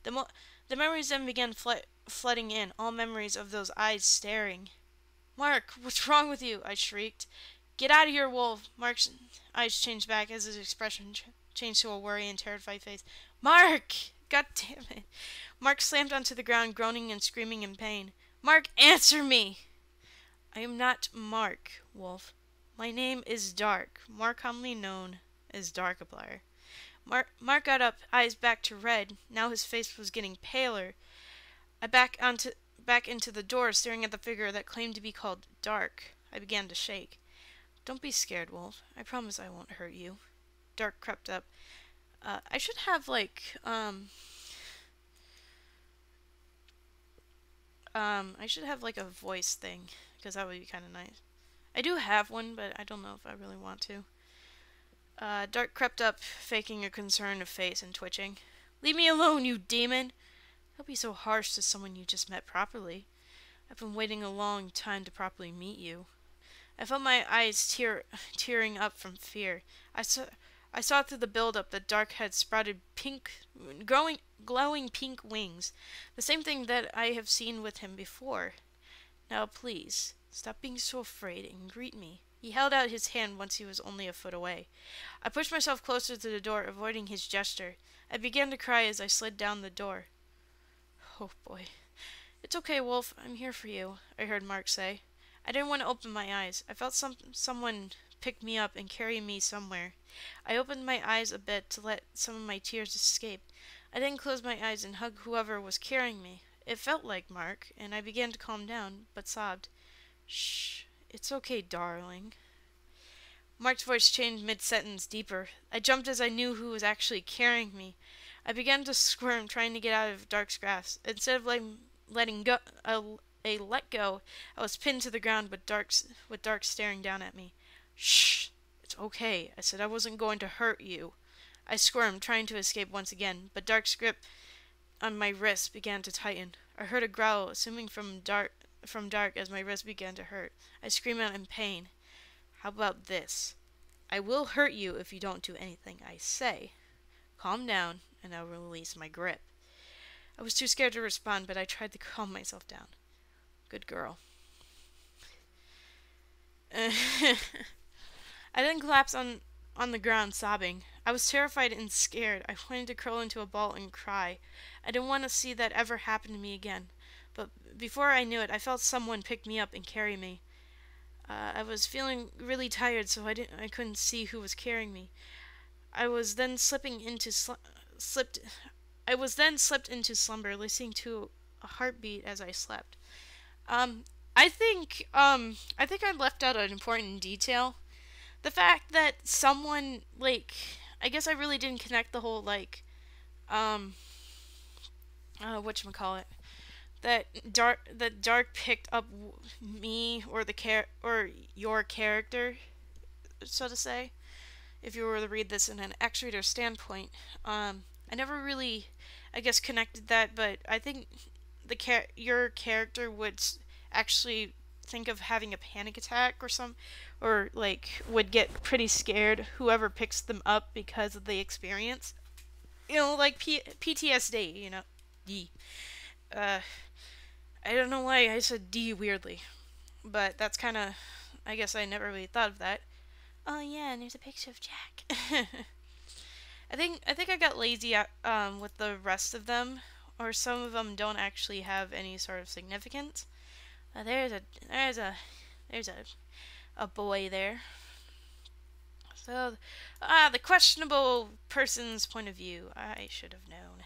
The memories then began flooding in, all memories of those eyes staring. Mark, what's wrong with you? I shrieked. Get out of here, Wolf! Mark's eyes changed back as his expression changed to a worried and terrified face. Mark! God damn it. Mark slammed onto the ground, groaning and screaming in pain. Mark, answer me! I am not Mark, Wolf. My name is Dark, more commonly known as Darkiplier. Mark got up, eyes back to red. Now his face was getting paler. I back into the door, staring at the figure that claimed to be called Dark. I began to shake. Don't be scared, Wolf. I promise I won't hurt you. Dark crept up. I should have like a voice thing, because that would be kind of nice. I do have one, but I don't know if I really want to. Dark crept up, faking a concerned face and twitching. Leave me alone, you demon! Don't be so harsh to someone you just met properly. I've been waiting a long time to properly meet you. I felt my eyes tearing up from fear. I saw through the build-up that Dark had sprouted glowing pink wings, the same thing that I have seen with him before. Now, please, stop being so afraid and greet me. He held out his hand once he was only a foot away. I pushed myself closer to the door, avoiding his gesture. I began to cry as I slid down the door. Oh, boy. It's okay, Wolf. I'm here for you, I heard Mark say. I didn't want to open my eyes. I felt someone pick me up and carry me somewhere. I opened my eyes a bit to let some of my tears escape. I then closed my eyes and hugged whoever was carrying me. It felt like Mark, and I began to calm down, but sobbed. Shh, it's okay, darling. Mark's voice changed mid-sentence, deeper. I jumped as I knew who was actually carrying me. I began to squirm, trying to get out of Dark's grasp. Instead of letting go, let go, I was pinned to the ground with Dark staring down at me. Shh, it's okay. I said I wasn't going to hurt you. I squirmed, trying to escape once again, but Dark's grip on my wrist began to tighten. I heard a growl, assuming from Dark as my wrist began to hurt. I screamed out in pain. How about this? I will hurt you if you don't do anything I say. Calm down, and I'll release my grip. I was too scared to respond, but I tried to calm myself down. Good girl. I then collapsed on the ground, sobbing. I was terrified and scared. I wanted to curl into a ball and cry. I didn't want to see that ever happen to me again. But before I knew it, I felt someone pick me up and carry me. I was feeling really tired, so I couldn't see who was carrying me. I was then slipping into slipped I was then slipped into slumber, listening to a heartbeat as I slept. Um, I think I left out an important detail. The fact that someone I guess I really didn't connect the whole um whatchamacallit, that Dark picked up me or or your character, so to say. If you were to read this in an X-reader standpoint, I never really, I guess, connected that. But I think your character would actually think of having a panic attack or would get pretty scared. Whoever picks them up because of the experience, like PTSD. D. Uh, I don't know why I said D weirdly, but that's kind of. I guess I never really thought of that. Oh yeah, and there's a picture of Jack. I think I got lazy with the rest of them, or some of them don't actually have any sort of significance. There's a boy there. So, the questionable person's point of view. I should have known.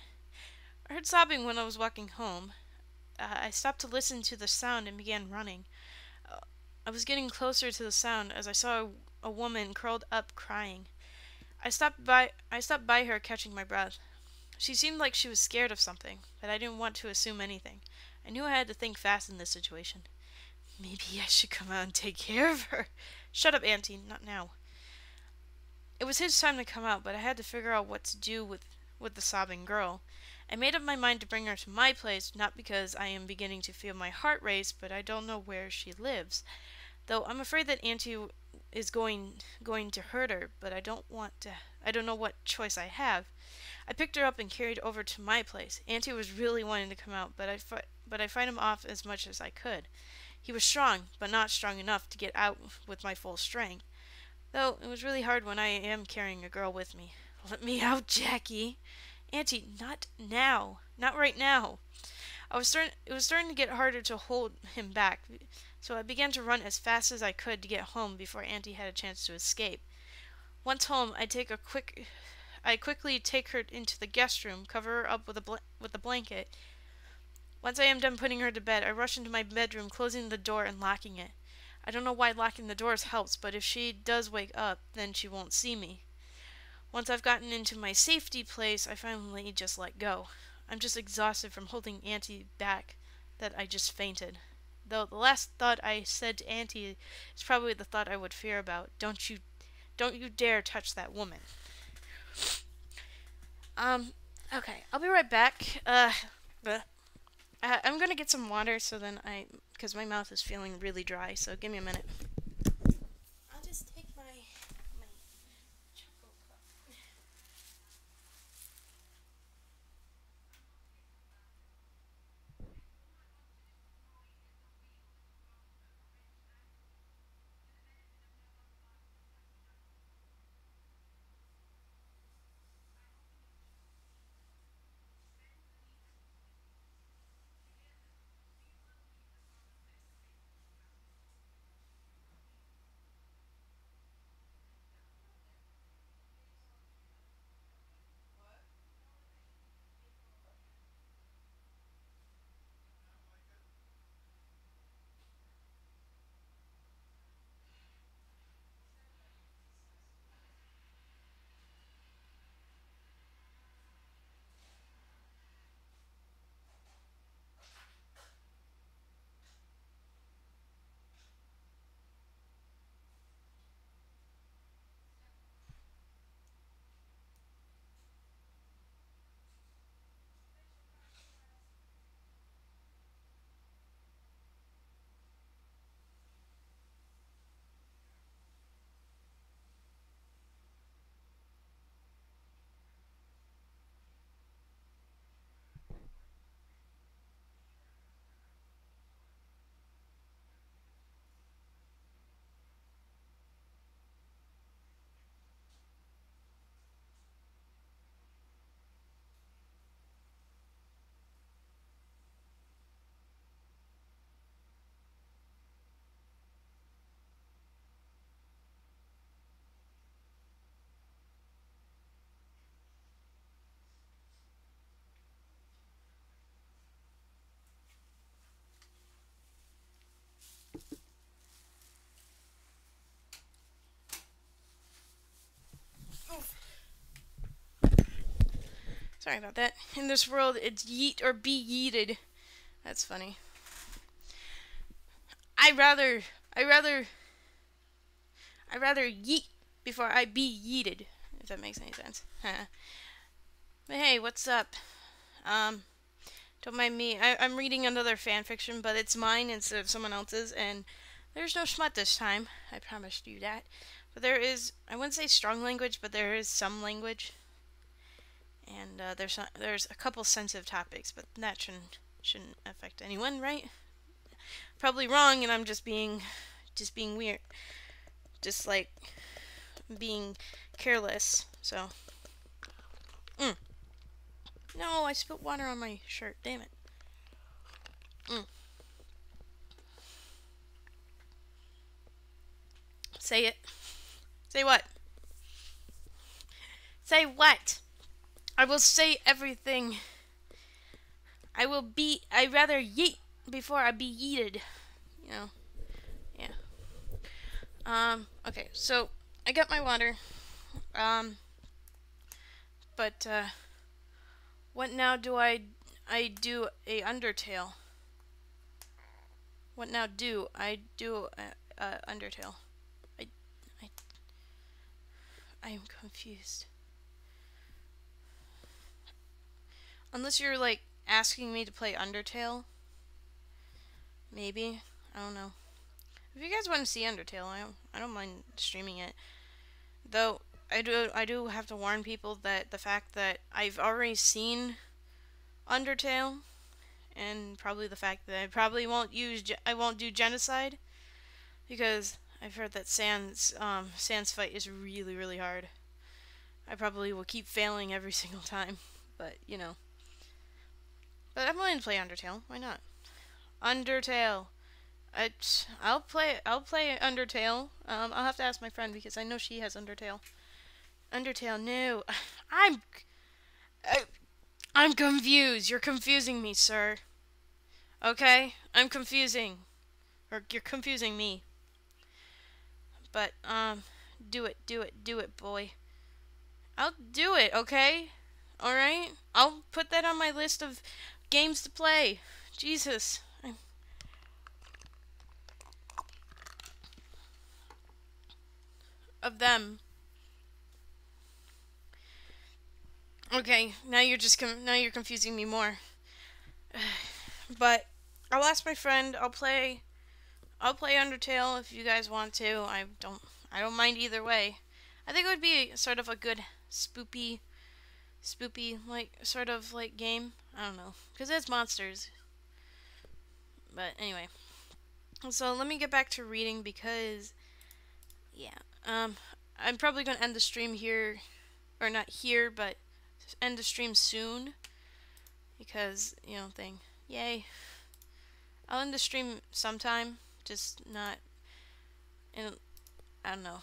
I heard sobbing when I was walking home. I stopped to listen to the sound and began running. Uh, I was getting closer to the sound as I saw a woman curled up crying. I stopped by her, catching my breath. She seemed like she was scared of something, but I didn't want to assume anything. I knew I had to think fast in this situation. Maybe I should come out and take care of her. Shut up, Auntie, not now. It was his time to come out, but I had to figure out what to do with the sobbing girl. I made up my mind to bring her to my place, not because I am beginning to feel my heart race, but I don't know where she lives. Though I'm afraid that Auntie is going to hurt her, but I don't know what choice I have. I picked her up and carried over to my place. Auntie was really wanting to come out, but I fight him off as much as I could. He was strong, but not strong enough to get out with my full strength. Though it was really hard when I am carrying a girl with me. Let me out, Jackie. Auntie, not now. Not right now. It was starting to get harder to hold him back, so I began to run as fast as I could to get home before Auntie had a chance to escape. Once home, I quickly take her into the guest room, cover her up with a blanket. Once I am done putting her to bed, I rush into my bedroom, closing the door and locking it. I don't know why locking the doors helps, but if she does wake up, then she won't see me. Once I've gotten into my safety place, I finally just let go. I'm just exhausted from holding Auntie back that I just fainted. Though the last thought I said to Auntie is probably the thought I would fear about. Don't you dare touch that woman. Um, okay, I'll be right back. I'm gonna get some water because my mouth is feeling really dry, so give me a minute. I'll just take my chocolate cup. Sorry about that. In this world, it's yeet or be yeeted. That's funny. I rather, I rather, I rather yeet before I be yeeted. If that makes any sense. But hey, what's up? Um, don't mind me. I'm reading another fan fiction, but it's mine instead of someone else's, and there's no smut this time. I promised you that. But there is, I wouldn't say strong language, but there is some language. And there's a couple sensitive topics, but that shouldn't affect anyone, right? Probably wrong, and I'm just being weird, just like being careless. So, no, I spilled water on my shirt. Damn it. Say it. Say what? Say what? I will say everything. I'd rather yeet before I be yeeted. You know? Yeah. Okay, so I got my water. But, what now do I do a Undertale? What now do I do a Undertale? I, I, I am confused. Unless you're, like, asking me to play Undertale. Maybe. I don't know. If you guys want to see Undertale, I don't mind streaming it. Though, I do have to warn people that the fact that I've already seen Undertale, and probably the fact that I probably I won't do genocide, because I've heard that Sans fight is really, really hard. I probably will keep failing every single time, but you know. But I'm willing to play Undertale. Why not? Undertale. I'll play Undertale. I'll have to ask my friend because I know she has Undertale. Undertale, no. I'm I'm confused. You're confusing me, sir. Okay? I'm confusing. Or you're confusing me. But, do it, boy. I'll do it, okay? Alright? I'll put that on my list of games to play. Jesus. Of them. Okay, now you're confusing me more. But I'll ask my friend. I'll play Undertale if you guys want to. I don't mind either way. I think it would be sort of a good spoopy like sort of like game. I don't know, cuz it's monsters. But anyway. So let me get back to reading because yeah. I'm probably going to end the stream here, or not here, but end the stream soon because, you know, yay. I'll end the stream sometime, just not in, I don't know.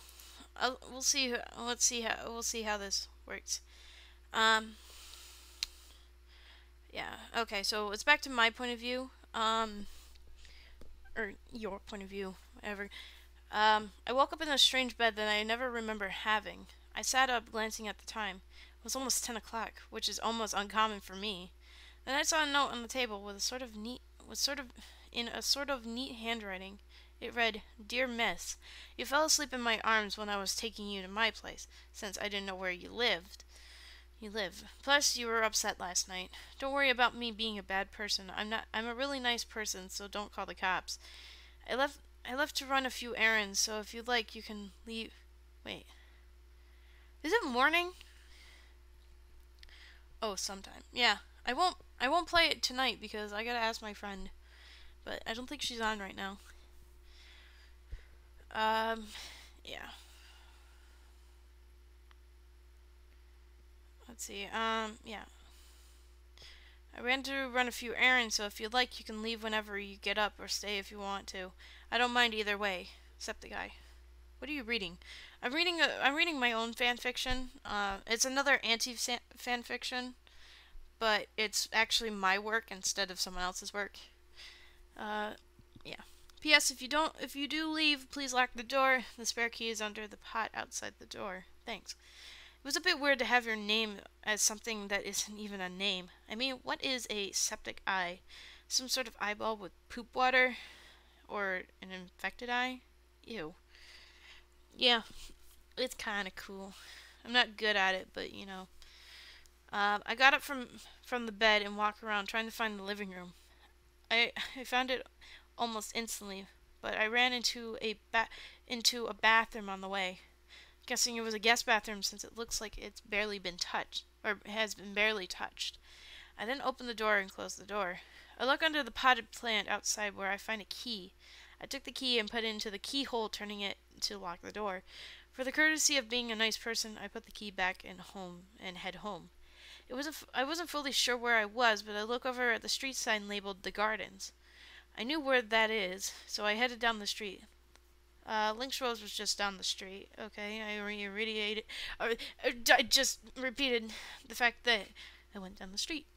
We'll see. We'll see how this works. Yeah. Okay. So it's back to my point of view. Or your point of view, whatever. I woke up in a strange bed that I never remember having. I sat up, glancing at the time. It was almost 10 o'clock, which is almost uncommon for me. Then I saw a note on the table with in a sort of neat handwriting. It read, "Dear Miss, you fell asleep in my arms when I was taking you to my place, since I didn't know where you lived. You live. Plus, you were upset last night. Don't worry about me being a bad person. I'm a really nice person, so don't call the cops. I left to run a few errands, so if you'd like, you can leave." Wait. Is it morning? Oh, sometime. Yeah. I won't play it tonight because I gotta ask my friend. But I don't think she's on right now. Yeah. Let's see. Yeah. I ran to run a few errands, so if you'd like, you can leave whenever you get up or stay if you want to. I don't mind either way, except the guy. What are you reading? I'm reading my own fan fiction. It's another anti-fan fiction, but it's actually my work instead of someone else's work. Yeah. P.S. If you do leave, please lock the door. The spare key is under the pot outside the door. Thanks. was a bit weird to have your name as something that isn't even a name. I mean, what is a septic eye? Some sort of eyeball with poop water? Or an infected eye? Ew. Yeah, it's kind of cool. I'm not good at it, but you know. I got up from the bed and walked around trying to find the living room. I found it almost instantly, but I ran into a bathroom on the way. Guessing it was a guest bathroom since it looks like it's barely been touched or has been barely touched. I then opened the door and closed the door. I look under the potted plant outside where I find a key. I took the key and put it into the keyhole, turning it to lock the door. For the courtesy of being a nice person, I put the key back in home and head home. I wasn't fully sure where I was, but I look over at the street sign labeled The Gardens. I knew where that is, so I headed down the street. Lynx Rose was just down the street. Okay, I just repeated the fact that I went down the street.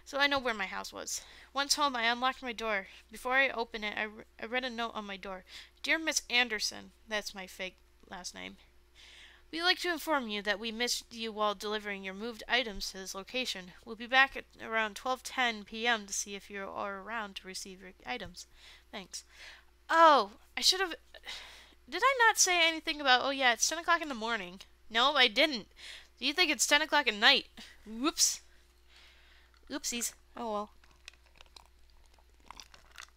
So I know where my house was. Once home, I unlocked my door. Before I opened it, I read a note on my door. Dear Miss Anderson, that's my fake last name. We'd like to inform you that we missed you while delivering your moved items to this location. We'll be back at around 12:10 p.m. to see if you are around to receive your items. Thanks. Oh, I should have... Did I not say anything about, oh yeah, it's 10 o'clock in the morning? No, I didn't. Do you think it's 10 o'clock at night? Whoops. Oopsies. Oh well.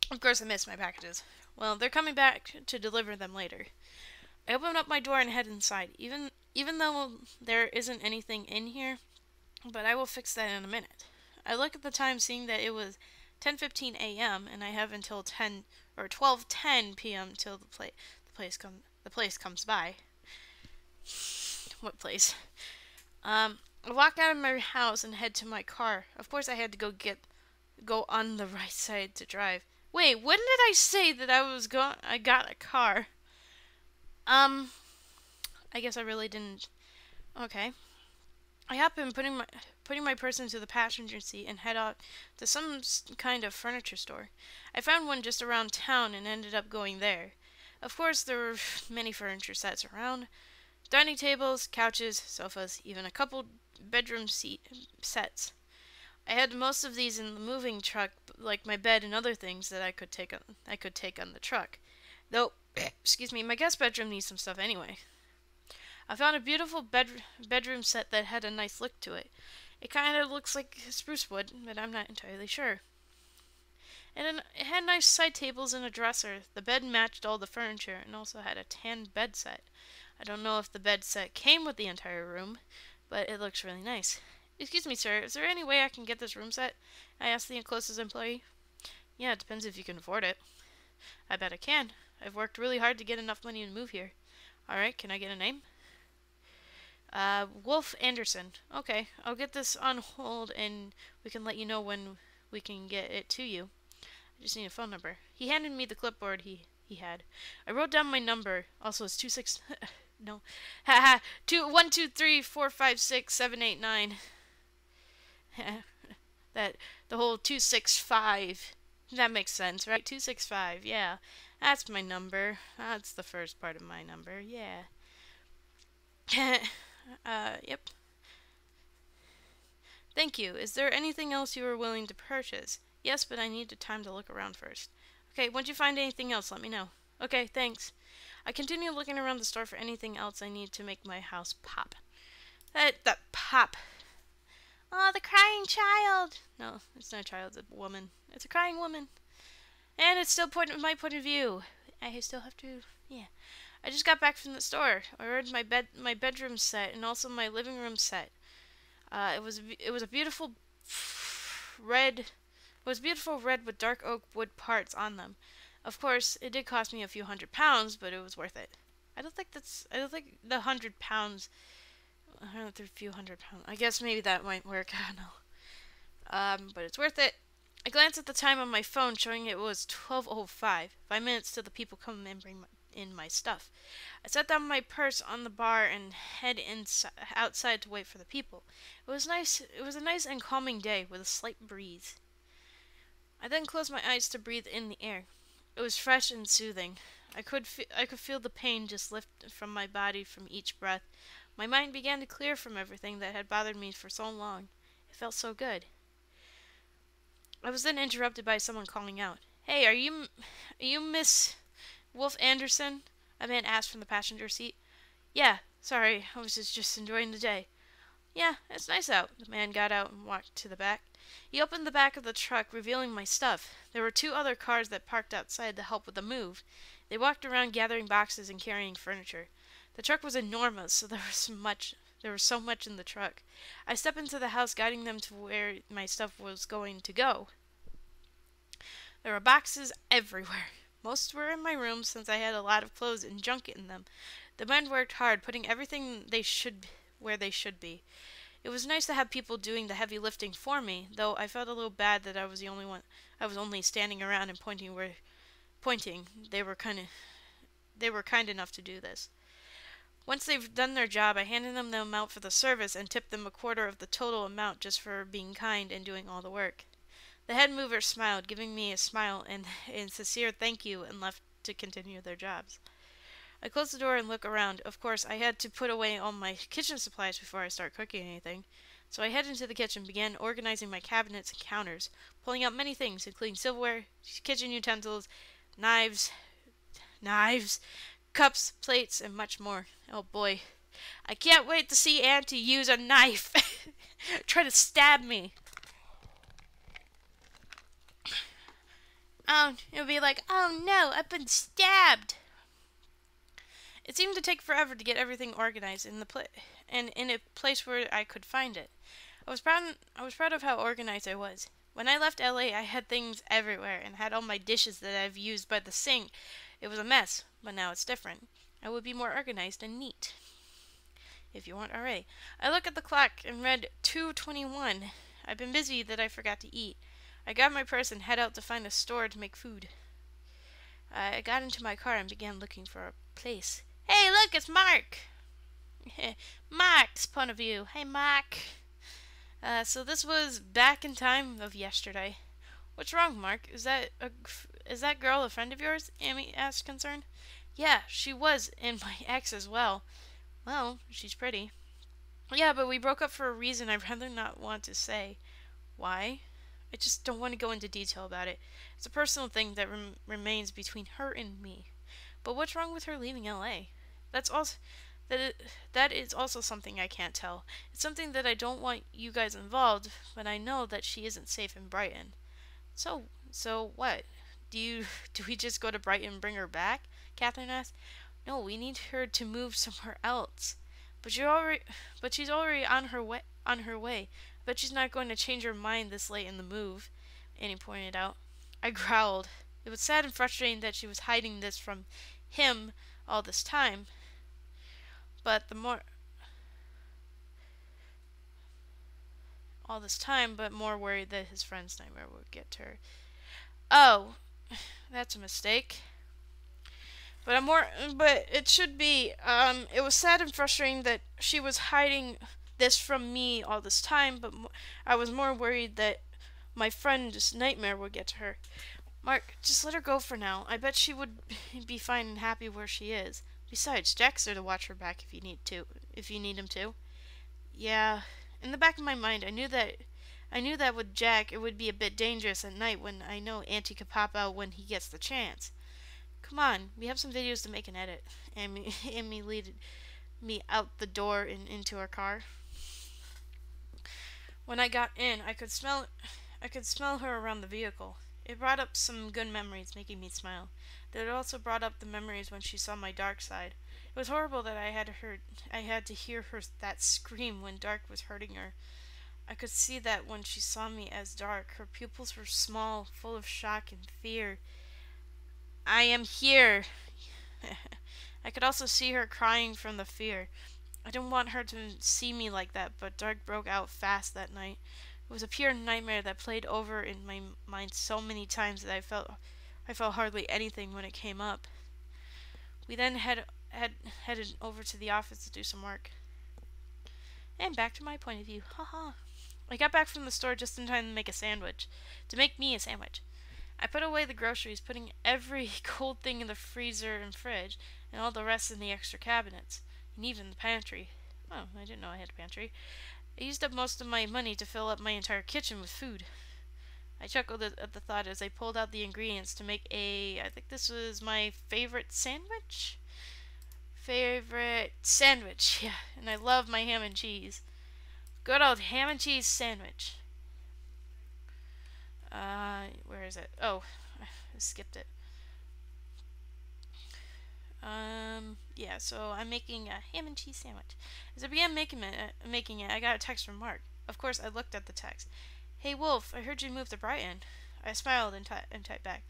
Of course I missed my packages. Well, they're coming back to deliver them later. I open up my door and head inside, even though there isn't anything in here, but I will fix that in a minute. I look at the time, seeing that it was 10:15 a.m. and I have until 12:10 p.m. till the place comes by. What place? I walk out of my house and head to my car. Of course, I had to go on the right side to drive. Wait, when did I say that I got a car? I guess I really didn't. Okay. I hop in, putting my purse into the passenger seat and head out to some kind of furniture store. I found one just around town and ended up going there. Of course, there were many furniture sets around. Dining tables, couches, sofas, even a couple bedroom seat sets. I had most of these in the moving truck, like my bed and other things that I could take on the truck. Though, excuse me, my guest bedroom needs some stuff anyway. I found a beautiful bedroom set that had a nice look to it. It kind of looks like spruce wood, but I'm not entirely sure. And it had nice side tables and a dresser. The bed matched all the furniture and also had a tan bed set. I don't know if the bed set came with the entire room, but it looks really nice. Excuse me, sir, is there any way I can get this room set? I asked the closest employee. Yeah, it depends if you can afford it. I bet I can. I've worked really hard to get enough money to move here. Alright, can I get a name? Wolf Anderson. Okay, I'll get this on hold and we can let you know when we can get it to you. I just need a phone number. He handed me the clipboard he had. I wrote down my number. Also, it's 26... no. Haha. 1 2 3 4 5 6 7 8 9. That, the whole 265. That makes sense, right? 265, yeah. That's my number. That's the first part of my number, yeah. Yep. Thank you. Is there anything else you are willing to purchase? Yes, but I need the time to look around first. Okay, once you find anything else, let me know. Okay, thanks. I continue looking around the store for anything else I need to make my house pop. That pop. Oh, the crying child. No, it's not a child, it's a woman. It's a crying woman. And it's still my point of view. I still have to, yeah. I just got back from the store. I ordered my bedroom set and also my living room set. It was a beautiful red. It was beautiful red with dark oak wood parts on them. Of course, it did cost me a few £100, but it was worth it. I don't think the £100. I don't think a few £100. I guess maybe that might work. I don't know. But it's worth it. I glanced at the time on my phone, showing it was 12:05. 5 minutes till the people come and bring in my stuff. I set down my purse on the bar and head outside to wait for the people. It was nice. It was a nice and calming day with a slight breeze. I then closed my eyes to breathe in the air. It was fresh and soothing. I could feel the pain just lift from my body from each breath. My mind began to clear from everything that had bothered me for so long. It felt so good. I was then interrupted by someone calling out, "Hey, are you Miss Wolf Anderson?" A man asked from the passenger seat. "Yeah, sorry, I was just enjoying the day." "Yeah, it's nice out." The man got out and walked to the back. He opened the back of the truck, revealing my stuff. There were two other cars that parked outside to help with the move. They walked around gathering boxes and carrying furniture. The truck was enormous, so there was so much in the truck. I stepped into the house, guiding them to where my stuff was going to go. There were boxes everywhere. Most were in my room since I had a lot of clothes and junk in them. The men worked hard, putting everything where they should be. It was nice to have people doing the heavy lifting for me, though I felt a little bad that I was the only one. I was only standing around and pointing. They were kind enough to do this. Once they've done their job, I handed them the amount for the service and tipped them a quarter of the total amount just for being kind and doing all the work. The head mover smiled, giving me a smile and a sincere thank you, and left to continue their jobs. I closed the door and looked around. Of course, I had to put away all my kitchen supplies before I start cooking anything. So I headed into the kitchen, began organizing my cabinets and counters, pulling out many things, including silverware, kitchen utensils, knives, cups, plates, and much more. Oh boy. I can't wait to see Auntie use a knife. Try to stab me. Oh, it'll be like, "Oh no, I've been stabbed." It seemed to take forever to get everything organized and in a place where I could find it. I was proud of how organized I was. When I left LA, I had things everywhere and had all my dishes that I've used by the sink. It was a mess, but now it's different. I would be more organized and neat. If you weren't already. I looked at the clock and read 2:21. I've been busy that I forgot to eat. I grabbed my purse and head out to find a store to make food. I got into my car and began looking for a place. "Hey, look, it's Mark!" Mark's point of view. "Hey, Mark." So this was back in time of yesterday. "What's wrong, Mark? Is that girl a friend of yours?" Amy asked, concerned. "Yeah, she was, and my ex as well." "Well, she's pretty." "Yeah, but we broke up for a reason I'd rather not want to say." "Why?" "I just don't want to go into detail about it. It's a personal thing that remains between her and me." "But what's wrong with her leaving LA?" That's also that is also something I can't tell. It's something that I don't want you guys involved, but I know that she isn't safe in Brighton." So what? Do we just go to Brighton and bring her back?" Catherine asked. "No, we need her to move somewhere else." But she's already on her way. I bet she's not going to change her mind this late in the move," Annie pointed out. I growled. It was sad and frustrating that she was hiding this from him all this time. But more worried that his friend's nightmare would get to her. "Oh, that's a mistake." But it should be. It was sad and frustrating that she was hiding this from me all this time, but I was more worried that my friend's nightmare would get to her. "Mark, just let her go for now. I bet she would be fine and happy where she is. Besides, Jack's there to watch her back if you need him to." "Yeah." In the back of my mind, I knew that with Jack it would be a bit dangerous at night when I know Auntie could pop out when he gets the chance. "Come on, we have some videos to make and edit." Amy leaded me out the door and into her car. When I got in, I could smell her around the vehicle. It brought up some good memories, making me smile. But it also brought up the memories when she saw my dark side. It was horrible that I had to hear that scream when Dark was hurting her. I could see that when she saw me as Dark, her pupils were small, full of shock and fear. "I am here." I could also see her crying from the fear. I didn't want her to see me like that, but Dark broke out fast that night. It was a pure nightmare that played over in my mind so many times that I felt hardly anything when it came up. We then headed over to the office to do some work. And back to my point of view. Haha. I got back from the store just in time to make me a sandwich. I put away the groceries, putting every cold thing in the freezer and fridge, and all the rest in the extra cabinets, and even the pantry. Oh, I didn't know I had a pantry. I used up most of my money to fill up my entire kitchen with food. I chuckled at the thought as I pulled out the ingredients to make I think this was my favorite sandwich? Favorite sandwich, yeah. And I love my ham and cheese. Good old ham and cheese sandwich. Where is it? Oh, I skipped it. Yeah, so I'm making a ham and cheese sandwich. As I began making it, I got a text from Mark. Of course, I looked at the text. Hey, Wolf, I heard you moved to Brighton. I smiled and typed back.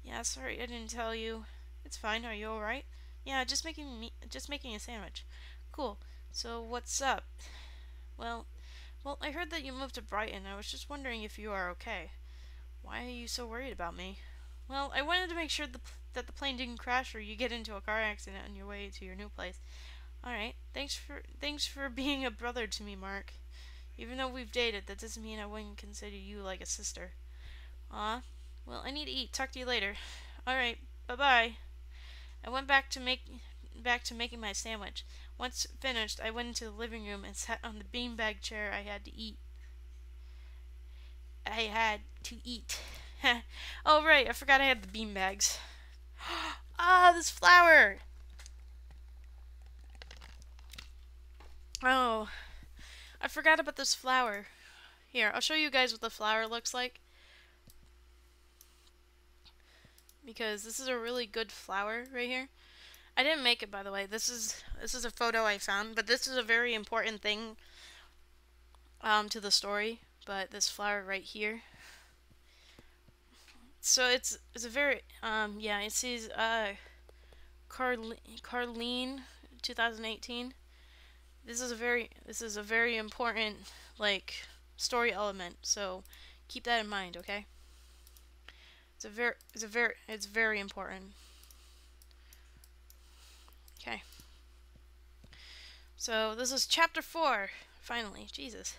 Yeah, sorry I didn't tell you. It's fine. Are you alright? Yeah, just making a sandwich. Cool. So what's up? Well, I heard that you moved to Brighton. I was just wondering if you are okay. Why are you so worried about me? Well, I wanted to make sure that the plane didn't crash or you get into a car accident on your way to your new place. All right. Thanks for being a brother to me, Mark. Even though we've dated, that doesn't mean I wouldn't consider you like a sister. Aw. Well, I need to eat. Talk to you later. All right. Bye-bye. I went back to making my sandwich. Once finished, I went into the living room and sat on the beanbag chair I had to eat. Oh, right. I forgot I had the beanbags. Ah, this flower! Oh, I forgot about this flower. Here, I'll show you guys what the flower looks like. Because this is a really good flower right here. I didn't make it, by the way. This is a photo I found, but this is a very important thing to the story. But this flower right here. So it's a very yeah, it says Carlene 2018. This is a very important like story element. So keep that in mind, okay? It's very important. Okay. So this is chapter 4. Finally, Jesus.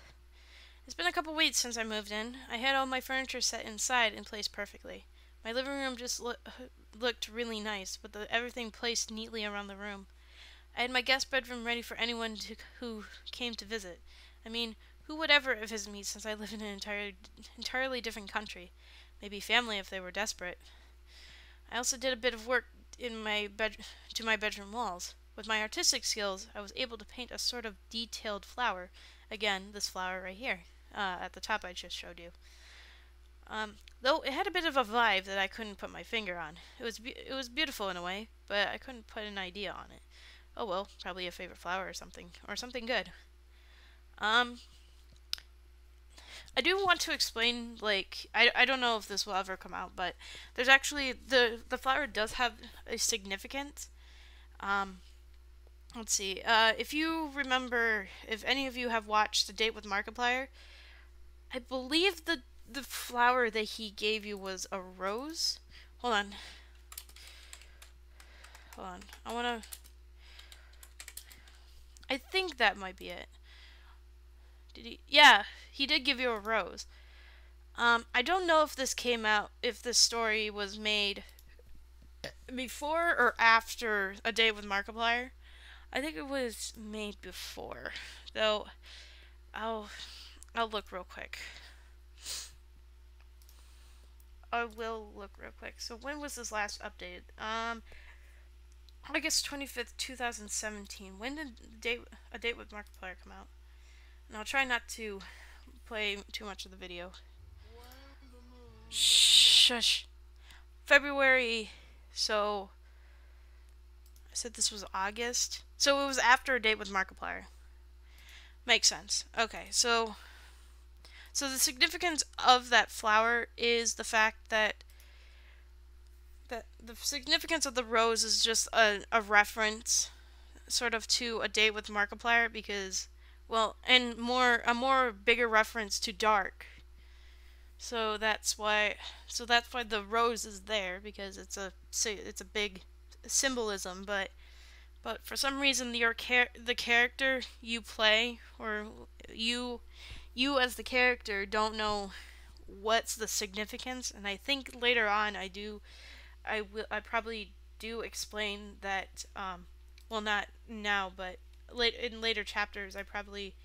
It's been a couple weeks since I moved in. I had all my furniture set inside and placed perfectly. My living room just looked really nice, with everything placed neatly around the room. I had my guest bedroom ready for anyone who came to visit. I mean, who would ever visit me since I live in an entirely different country? Maybe family if they were desperate. I also did a bit of work in to my bedroom walls. With my artistic skills, I was able to paint a sort of detailed flower. Again, this flower right here, at the top I just showed you. Though it had a bit of a vibe that I couldn't put my finger on. It was beautiful in a way, but I couldn't put an idea on it. Oh well, probably a favorite flower or something good. I do want to explain, like, I don't know if this will ever come out, but there's actually, the flower does have a significance. Let's see, if you remember, if any of you have watched A Date with Markiplier, I believe the flower that he gave you was a rose. Hold on. I think that might be it. Did he? Yeah, he did give you a rose. I don't know if if this story was made before or after A Date with Markiplier. I think it was made before, though. I'll look real quick. I will look real quick. So when was this last updated? August 25th, 2017. When did A Date with Markiplier come out? And I'll try not to play too much of the video. Shush. February. So I said this was August. So it was after A Date with Markiplier. Makes sense. Okay, so the significance of that flower is the fact that the significance of the rose is just a reference sort of to A Date with Markiplier because, well, and a more bigger reference to Dark. So that's why the rose is there, because it's a big symbolism, but for some reason the character you play, or you as the character, don't know what's the significance, and I think later on I probably do explain that, well, not now, but in later chapters, I probably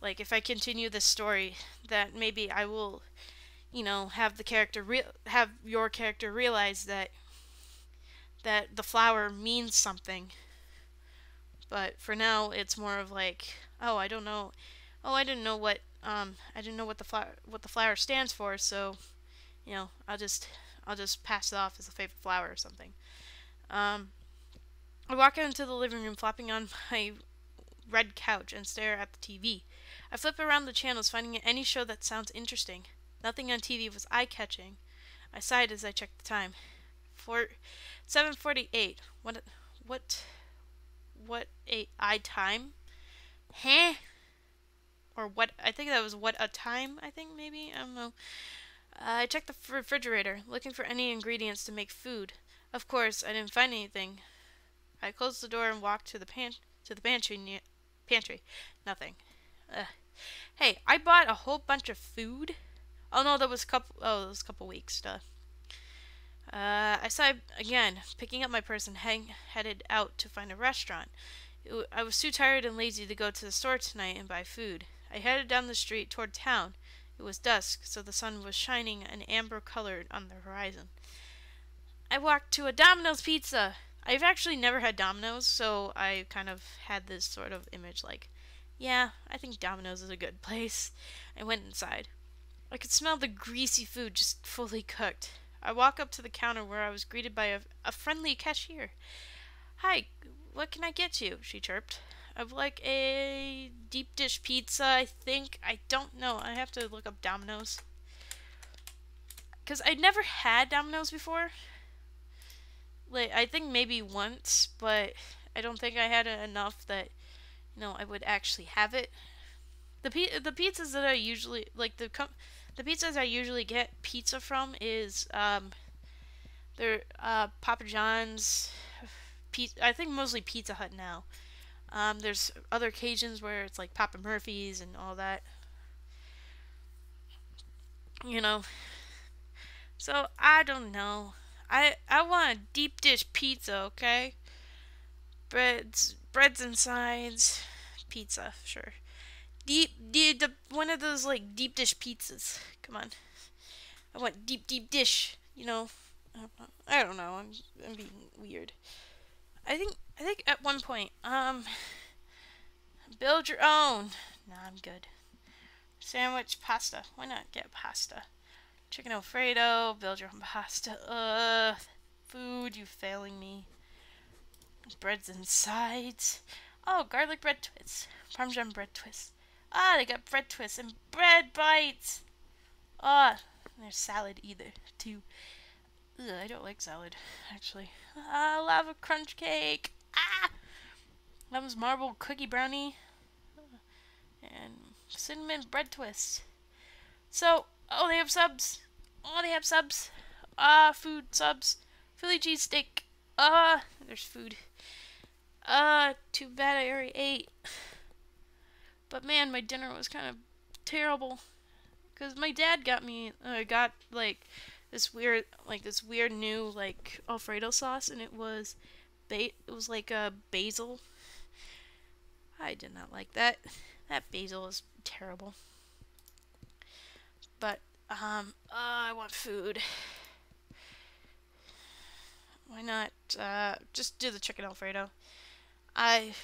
like if I continue this story, that maybe I will, have have your character realize that the flower means something. But for now, it's more of like, oh, I don't know. Oh, I didn't know what the flower stands for, so I'll just pass it off as a favorite flower or something. Um, I walk out into the living room, flopping on my red couch, and stare at the TV. I flip around the channels, finding any show that sounds interesting. Nothing on TV was eye-catching. I sighed as I checked the time. 7:48. What? What a time? Huh? Or what? I think that was what a time. I think maybe I don't know. I checked the refrigerator, looking for any ingredients to make food. Of course, I didn't find anything. I closed the door and walked to the pantry. Pantry. Nothing. Ugh. Hey, I bought a whole bunch of food. Oh no, that was a couple. Oh, that was a couple weeks. Duh. I sighed again, picking up my purse and headed out to find a restaurant. I was too tired and lazy to go to the store tonight and buy food. I headed down the street toward town. It was dusk, so the sun was shining an amber color on the horizon. I walked to a Domino's Pizza. I've actually never had Domino's, so I kind of had this sort of image like, yeah, I think Domino's is a good place. I went inside. I could smell the greasy food just fully cooked. I walked up to the counter where I was greeted by a friendly cashier. Hi, what can I get you? She chirped. I would like a deep dish pizza, I think. I don't know. I have to look up Domino's. Because I'd never had Domino's before. Like, I think maybe once, but I don't think I had it enough that, I would actually have it. The pizzas that I usually, like, the pizzas I usually get pizza from is, they're, Papa John's, I think mostly Pizza Hut now. There's other occasions where it's like Papa Murphy's and all that. You know. So I don't know. I want a deep dish pizza, okay? Breads and sides, pizza, sure. One of those like deep dish pizzas. Come on. I want deep dish. I don't know. I'm being weird. I think at one point, build your own. Nah, I'm good. Sandwich, pasta. Why not get pasta? Chicken Alfredo, build your own pasta. Food, you failing me. Breads and sides. Oh, garlic bread twists. Parmesan bread twists. Ah, they got bread twists and bread bites. Ah, there's salad either, too. Ugh, I don't like salad, actually. Ah, lava crunch cake. Ah! That was marble cookie brownie. And cinnamon bread twists. So, oh, they have subs. Oh, they have subs. Food subs. Philly cheesesteak. There's food. Too bad I already ate. But man, my dinner was kind of terrible. Because my dad got like this weird new like Alfredo sauce, and it was like a basil. I did not like that. That basil is terrible. But I want food. Why not just do the chicken Alfredo? I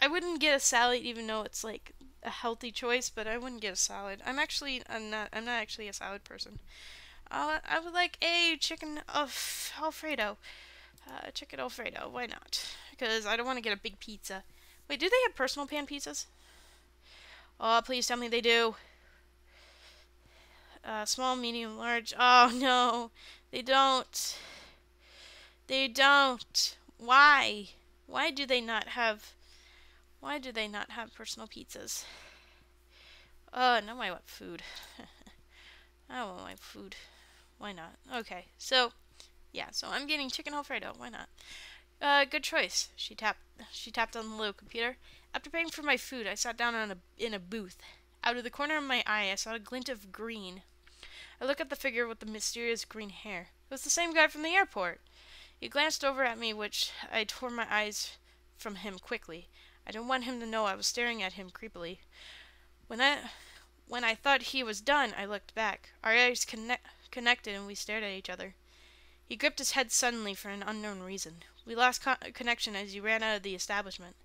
wouldn't get a salad even though it's like a healthy choice, but I wouldn't get a salad. I'm not actually a salad person. I would like a chicken Alfredo. Chicken Alfredo. Why not? Because I don't want to get a big pizza. Wait, do they have personal pan pizzas? Oh, please tell me they do. Small, medium, large. Oh no, they don't. They don't. Why? Why do they not have? Why do they not have personal pizzas? Oh, now I want food. I want my food. Why not? Okay, so yeah, so I'm getting chicken Alfredo. Why not? Good choice. She tapped on the little computer. After paying for my food, I sat down in a booth. Out of the corner of my eye, I saw a glint of green. I looked at the figure with the mysterious green hair. It was the same guy from the airport. He glanced over at me, which I tore my eyes from him quickly. I didn't want him to know I was staring at him creepily. When I when I thought he was done, I looked back. Our eyes connected and we stared at each other. He gripped his head suddenly for an unknown reason. We lost connection as he ran out of the establishment.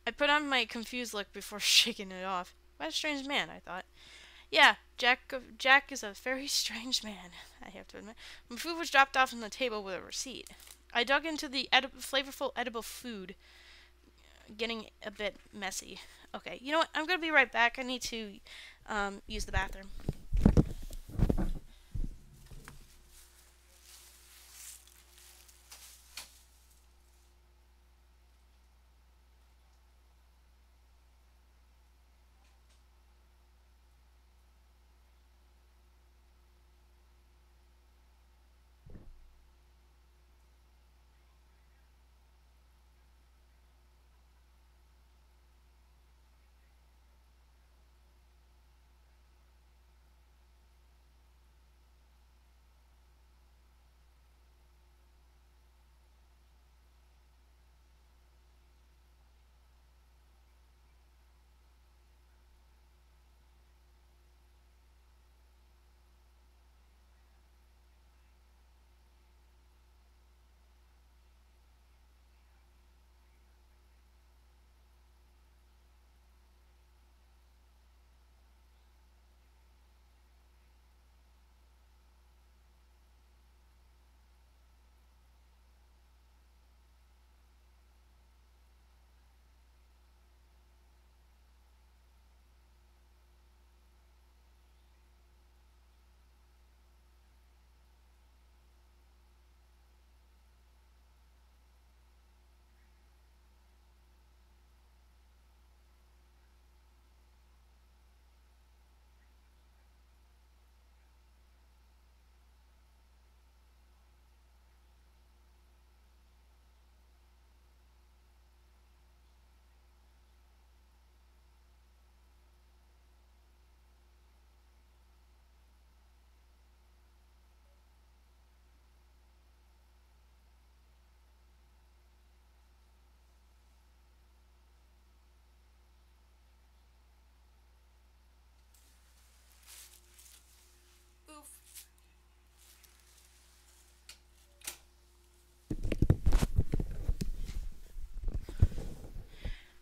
I put on my confused look before shaking it off. What a strange man, I thought. Yeah, Jack is a very strange man, I have to admit. My food was dropped off on the table with a receipt. I dug into the flavorful edible food, getting a bit messy. Okay, you know what? I'm going to be right back. I need to use the bathroom.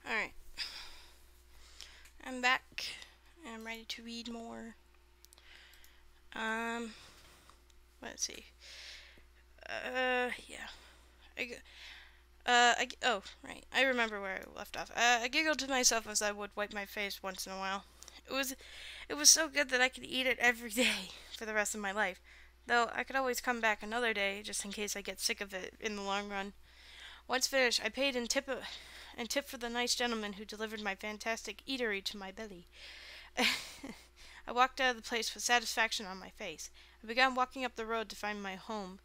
Alright, I'm back. I'm ready to read more. Let's see. Yeah. Oh, right. I remember where I left off. I giggled to myself as I would wipe my face once in a while. It was, it was so good that I could eat it every day for the rest of my life. Though I could always come back another day just in case I get sick of it in the long run. Once finished, I paid and tip for the nice gentleman who delivered my fantastic eatery to my belly. I walked out of the place with satisfaction on my face. I began walking up the road to find my home.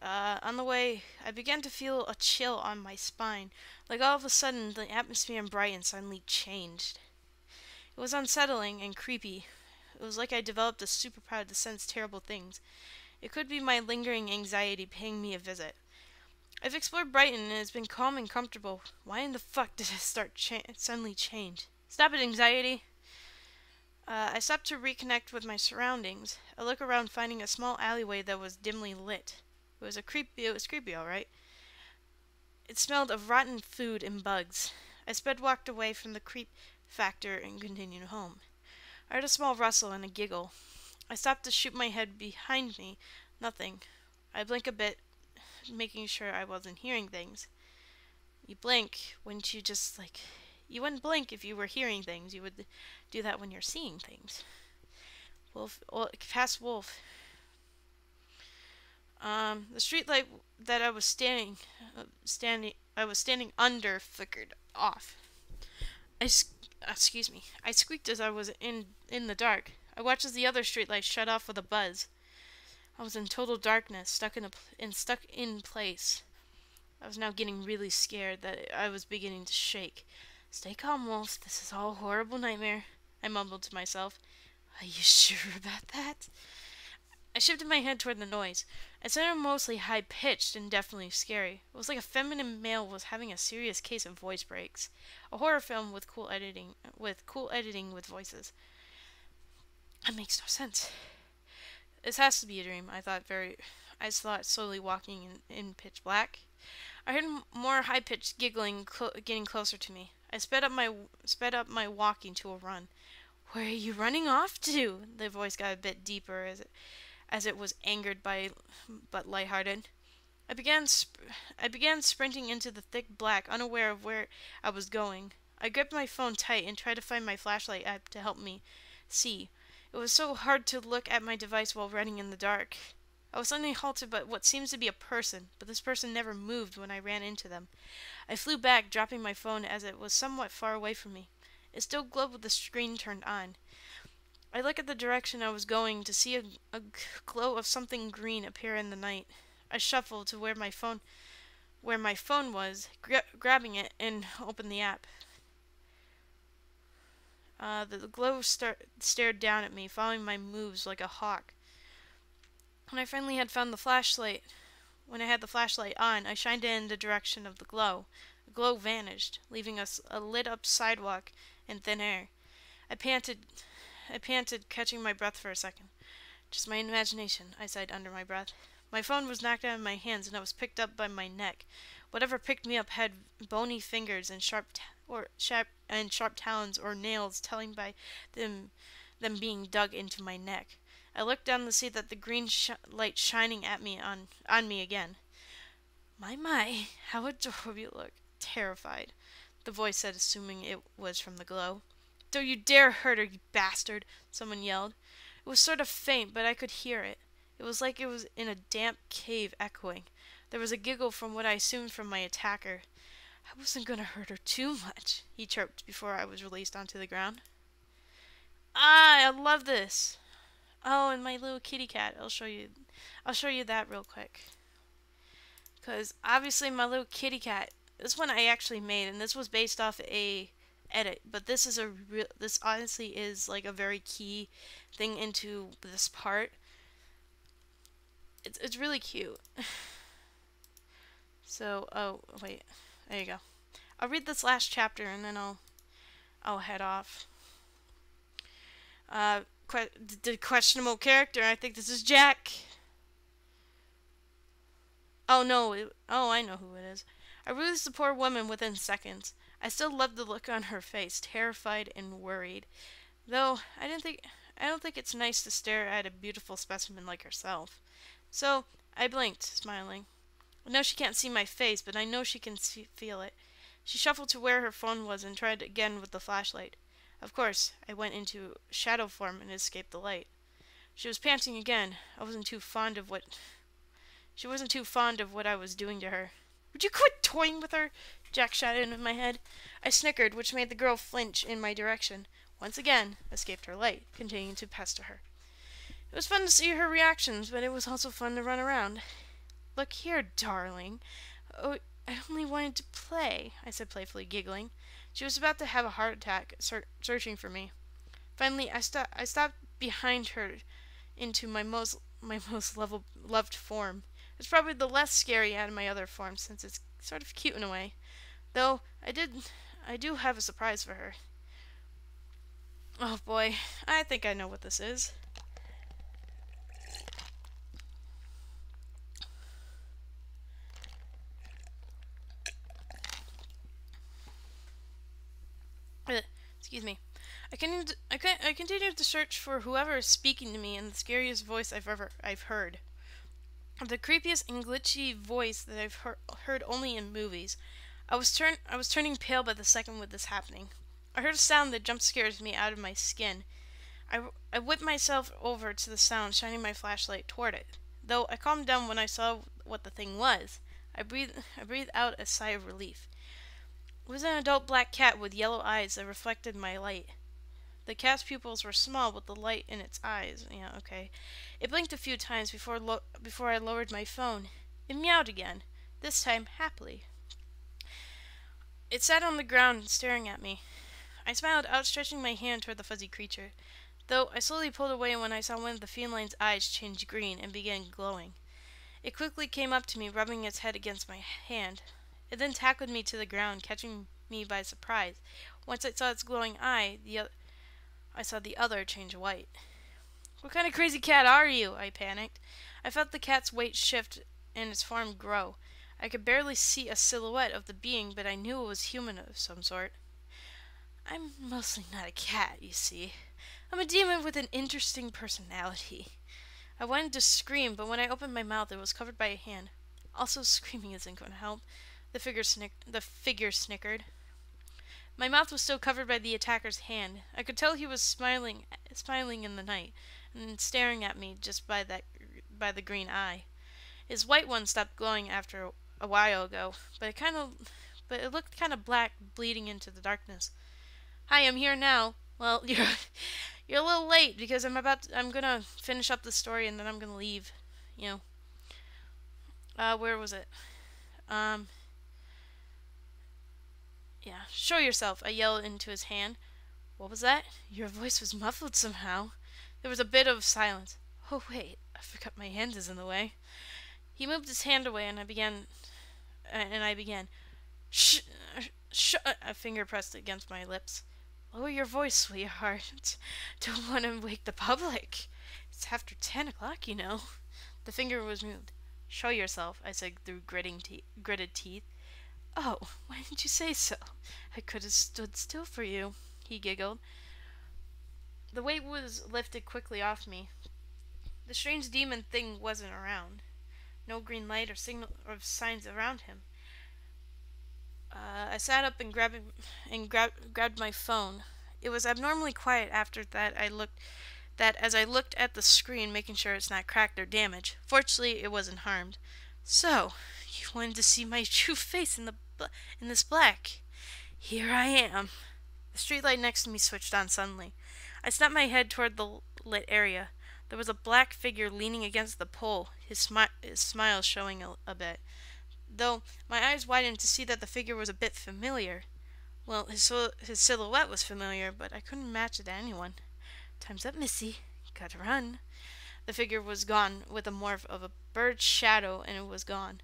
On the way, I began to feel a chill on my spine, like all of a sudden the atmosphere in Brighton suddenly changed. It was unsettling and creepy. It was like I developed a superpower to sense terrible things. It could be my lingering anxiety paying me a visit. I've explored Brighton and it's been calm and comfortable. Why in the fuck did it suddenly change? Stop it, anxiety! I stopped to reconnect with my surroundings. I looked around, finding a small alleyway that was dimly lit. It was creepy, all right. It smelled of rotten food and bugs. I walked away from the creep factor and continued home. I heard a small rustle and a giggle. I stopped to shoot my head behind me. Nothing. I blinked a bit, making sure I wasn't hearing things. You blink, wouldn't you just you wouldn't blink if you were hearing things. You would do that when you're seeing things. Past Wolf. The streetlight that I was standing under flickered off. Excuse me. I squeaked as I was in the dark. I watched as the other streetlight shut off with a buzz. I was in total darkness, stuck in place. I was now getting really scared that I was beginning to shake. Stay calm, Wolf. This is all a horrible nightmare, I mumbled to myself. Are you sure about that? I shifted my head toward the noise. It sounded mostly high-pitched and definitely scary. It was like a feminine male was having a serious case of voice breaks. A horror film with cool editing with voices. That makes no sense. This has to be a dream, I thought, slowly walking in pitch black. I heard more high-pitched giggling getting closer to me. I sped up my walking to a run. Where are you running off to? The voice got a bit deeper as it was angered but lighthearted. I began sprinting into the thick black, unaware of where I was going. I gripped my phone tight and tried to find my flashlight app to help me see. It was so hard to look at my device while running in the dark. I was suddenly halted by what seems to be a person, but this person never moved when I ran into them. I flew back, dropping my phone as it was somewhat far away from me. It still glowed with the screen turned on. I looked at the direction I was going to see a glow of something green appear in the night. I shuffled to where my phone was, grabbing it and opened the app. The glow stared down at me, following my moves like a hawk. When I finally had found the flashlight, when I had the flashlight on, I shined it in the direction of the glow. The glow vanished, leaving us a lit-up sidewalk and thin air. I panted, catching my breath for a second. Just my imagination, I sighed under my breath. My phone was knocked out of my hands and I was picked up by my neck. Whatever picked me up had bony fingers and sharp talons or nails telling by them being dug into my neck. I looked down to see that the green light shining at me on me again. My, how adorable you look. Terrified, the voice said, assuming it was from the glow. Don't you dare hurt her, you bastard, someone yelled. It was sort of faint, but I could hear it. It was like it was in a damp cave echoing. There was a giggle from what I assumed from my attacker. I wasn't going to hurt her too much, he chirped before I was released onto the ground. Ah, I love this. Oh, and my little kitty cat. I'll show you that real quick. Because obviously my little kitty cat, this one I actually made, and this was based off a edit, but this honestly is like a very key thing into this part. It's really cute. So, oh wait, there you go. I'll read this last chapter and then I'll head off. The questionable character. I think this is Jack. Oh no! I know who it is. I released the poor woman within seconds. I still loved the look on her face, terrified and worried. Though I don't think it's nice to stare at a beautiful specimen like herself. So I blinked, smiling. I know she can't see my face, but I know she can feel it. She shuffled to where her phone was and tried again with the flashlight. Of course, I went into shadow form and escaped the light. She was panting again. She wasn't too fond of what I was doing to her. Would you quit toying with her? Jack shouted in my head. I snickered, which made the girl flinch in my direction. Once again, escaped her light, continuing to pester her. It was fun to see her reactions, but it was also fun to run around. Look here, darling. Oh, I only wanted to play, I said playfully, giggling. She was about to have a heart attack, searching for me. Finally, I stopped behind her into my most loved form. It's probably the less scary out of my other forms, since it's sort of cute in a way. Though, I do have a surprise for her. Oh boy, I think I know what this is. Excuse me. I continued to search for whoever is speaking to me in the scariest voice I've heard. The creepiest and glitchy voice that I've heard only in movies. I was turning pale by the second with this happening. I heard a sound that jump scares me out of my skin. I whipped myself over to the sound, shining my flashlight toward it. Though I calmed down when I saw what the thing was. I breathed out a sigh of relief. It was an adult black cat with yellow eyes that reflected my light. The cat's pupils were small with the light in its eyes. Yeah, okay. It blinked a few times before I lowered my phone. It meowed again, this time happily. It sat on the ground staring at me. I smiled, outstretching my hand toward the fuzzy creature. Though I slowly pulled away when I saw one of the feline's eyes change green and begin glowing. It quickly came up to me, rubbing its head against my hand. It then tackled me to the ground, catching me by surprise. Once I saw its glowing eye, I saw the other change white. "What kind of crazy cat are you?" I panicked. I felt the cat's weight shift and its form grow. I could barely see a silhouette of the being, but I knew it was human of some sort. "I'm mostly not a cat, you see. I'm a demon with an interesting personality." I wanted to scream, but when I opened my mouth, it was covered by a hand. Also, screaming isn't going to help. The figure snickered. My mouth was still covered by the attacker's hand. I could tell he was smiling in the night, and staring at me just by the green eye. His white one stopped glowing after a while ago, but it looked kind of black, bleeding into the darkness. "Hi, I'm here now." "Well, you're a little late because I'm gonna finish up the story and then I'm gonna leave. You where was it? Um, yeah. Show yourself," I yelled into his hand. "What was that?" Your voice was muffled somehow. There was a bit of silence. "Oh, wait. I forgot my hand is in the way." He moved his hand away and I began. "Shh, shh," a finger pressed against my lips. "Lower your voice, sweetheart. Don't want to wake the public. It's after 10 o'clock, you know." The finger was moved. "Show yourself," I said through gritted teeth. "Oh, why didn't you say so? I could have stood still for you," he giggled. The weight was lifted quickly off me. The strange demon thing wasn't around. No green light or signal or signs around him. I sat up and grabbed my phone. It was abnormally quiet after that. As I looked at the screen, making sure it's not cracked or damaged. Fortunately, it wasn't harmed. "So, you wanted to see my true face in this black? Here I am." The streetlight next to me switched on suddenly. I snapped my head toward the lit area. There was a black figure leaning against the pole, his smile showing a bit. Though my eyes widened to see that the figure was a bit familiar. Well, his silhouette was familiar, but I couldn't match it to anyone. "Time's up, Missy. Gotta run." The figure was gone with a morph of a bird's shadow, and it was gone.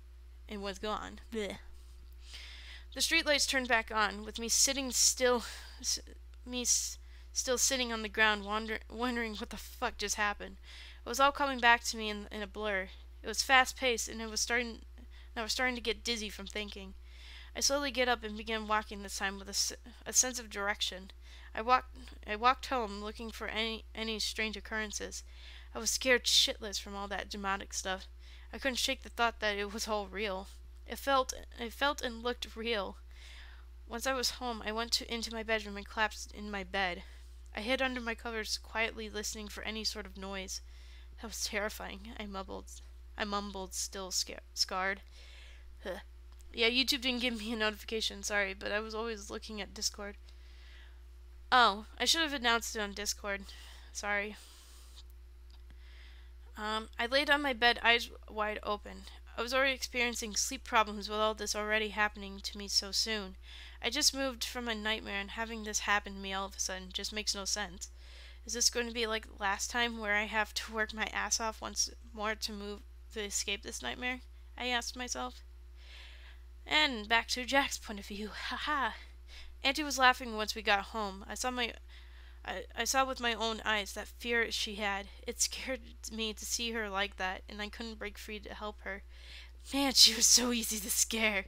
Blech. The streetlights turned back on, with me still sitting on the ground, wondering what the fuck just happened. It was all coming back to me in a blur. It was fast-paced, and I was starting to get dizzy from thinking. I slowly get up and begin walking, this time with a sense of direction. I walked home, looking for any strange occurrences. I was scared shitless from all that demonic stuff. I couldn't shake the thought that it was all real. It felt and looked real. Once I was home, I went into my bedroom and collapsed in my bed. I hid under my covers, quietly listening for any sort of noise. That was terrifying, I mumbled, still scarred. Huh. Yeah, YouTube didn't give me a notification, sorry, but I was always looking at Discord. Oh, I should have announced it on Discord. Sorry. I laid on my bed, eyes wide open. I was already experiencing sleep problems with all this already happening to me so soon. I just moved from a nightmare, and having this happen to me all of a sudden just makes no sense. Is this going to be like last time, where I have to work my ass off once more to escape this nightmare? I asked myself. And back to Jack's point of view. Haha. Auntie was laughing once we got home. I saw with my own eyes that fear she had. It scared me to see her like that, and I couldn't break free to help her. "Man, she was so easy to scare,"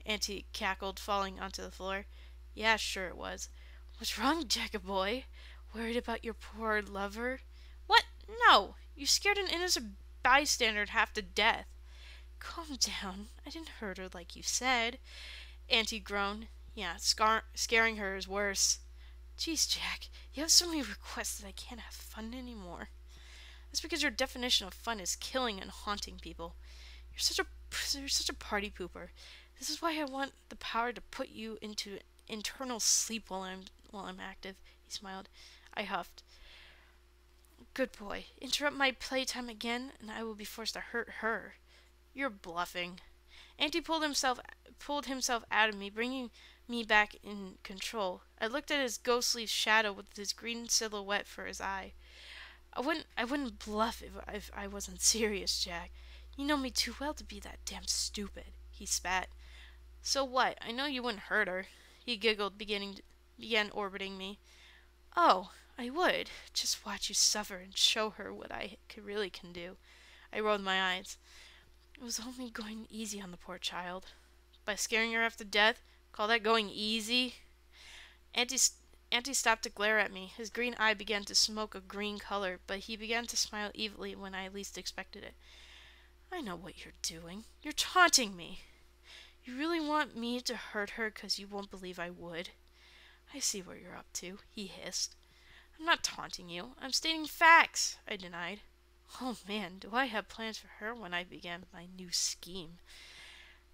Auntie cackled, falling onto the floor. "Yeah, sure it was." "What's wrong, Jacka boy? Worried about your poor lover?" "What? No! You scared an innocent bystander half to death." "Calm down. I didn't hurt her like you said." Auntie groaned. "Yeah, scaring her is worse." "Geez, Jack, you have so many requests that I can't have fun anymore." "That's because your definition of fun is killing and haunting people. You're such a party pooper. This is why I want the power to put you into internal sleep while I'm active." He smiled. I huffed. "Good boy. Interrupt my playtime again, and I will be forced to hurt her." "You're bluffing." Auntie pulled himself out of me, me back in control. I looked at his ghostly shadow with his green silhouette for his eye. I wouldn't bluff if I wasn't serious, Jack. You know me too well to be that damn stupid, he spat. So what? I know you wouldn't hurt her. He giggled, began orbiting me. Oh, I would. Just watch you suffer and show her what I really can do. I rolled my eyes. It was only going easy on the poor child. By scaring her half to death? Call that going easy? Auntie, Auntie stopped to glare at me. His green eye began to smoke a green color, but he began to smile evilly when I least expected it. I know what you're doing. You're taunting me. You really want me to hurt her because you won't believe I would? I see what you're up to, he hissed. I'm not taunting you. I'm stating facts, I denied. Oh man, do I have plans for her when I began my new scheme.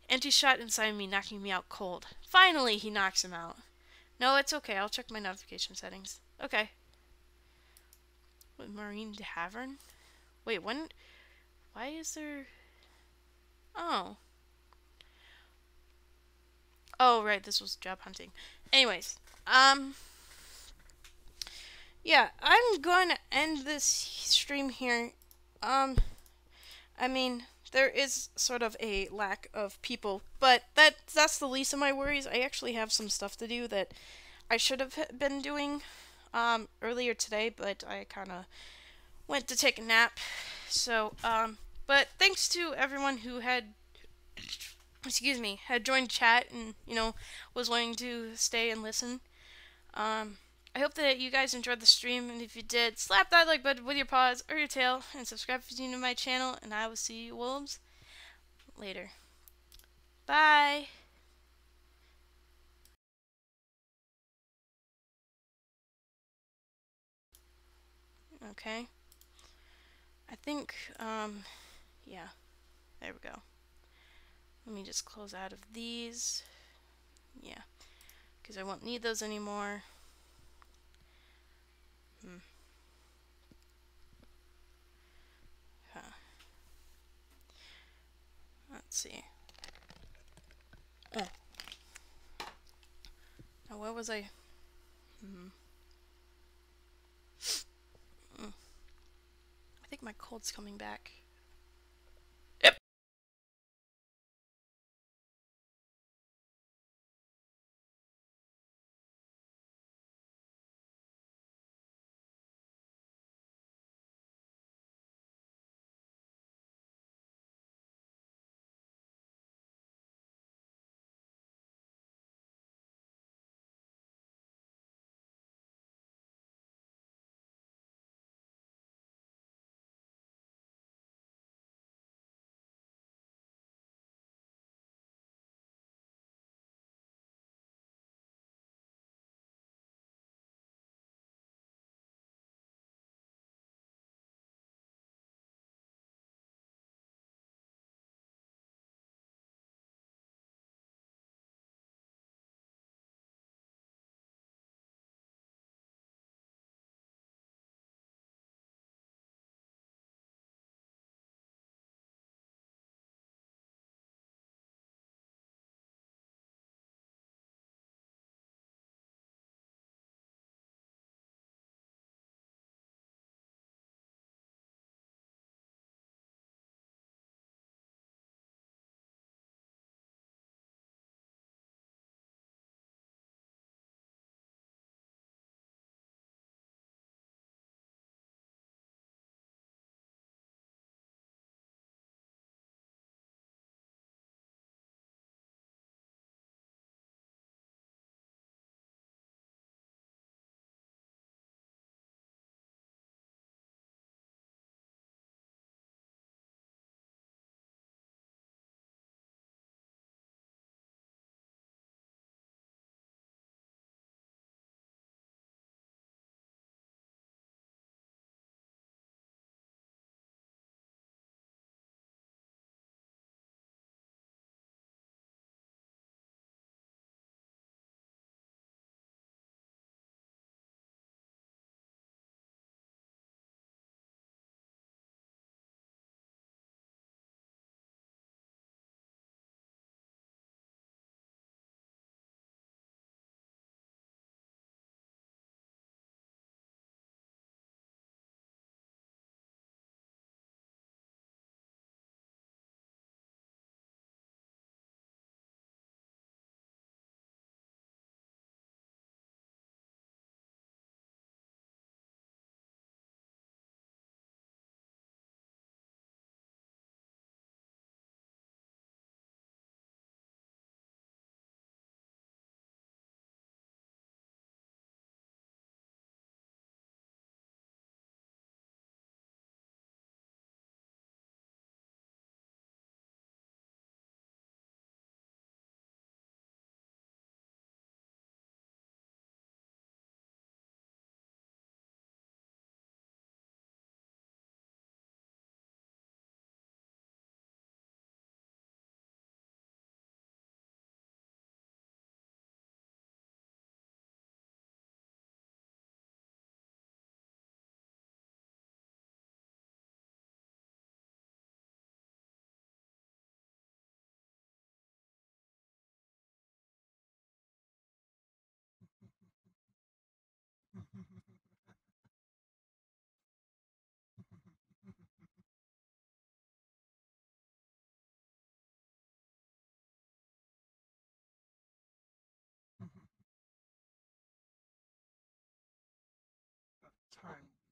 Auntie shot inside me, knocking me out cold. Finally, he knocks him out. No, it's okay. I'll check my notification settings. Okay. What, Marine Tavern? Wait, when? Why is there... Oh. Oh, right. This was job hunting. Anyways. Yeah, I'm going to end this stream here. I mean, there is sort of a lack of people, but that's the least of my worries. I actually have some stuff to do that I should have been doing earlier today, but I kind of went to take a nap. So, but thanks to everyone who had, had joined chat and, was willing to stay and listen. I hope that you guys enjoyed the stream, and if you did, slap that like button with your paws or your tail, and subscribe if you're new to my channel, and I will see you wolves later. Bye! Okay. I think, yeah. There we go. Let me just close out of these. Yeah. Because I won't need those anymore. Huh. Let's see. Oh. Now, where was I? I think my cold's coming back.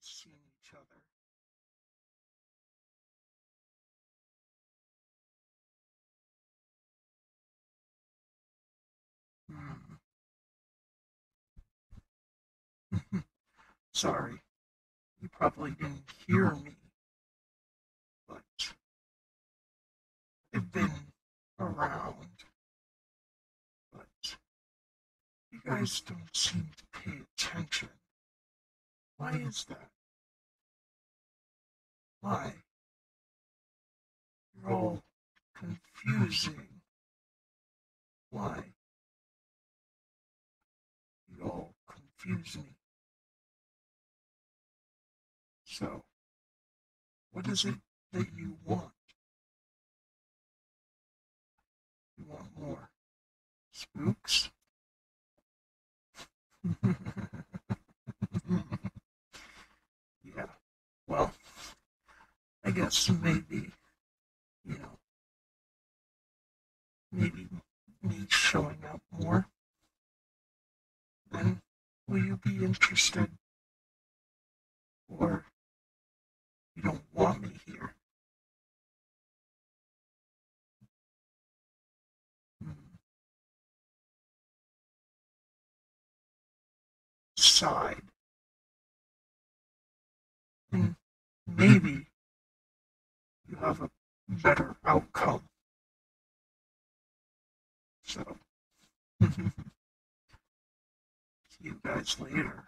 seeing each other. Hmm. Sorry, you probably didn't hear me, but I've been around, but you guys don't seem to pay attention. Why is that? Why? You're all confusing. Why? You all confuse me. So, what is it that you want? You want more spooks? Yeah, well, I guess maybe, you know, maybe me showing up more. Then will you be interested? Or you don't want me here? Hmm. Side. And maybe you have a better outcome. So, see you guys later.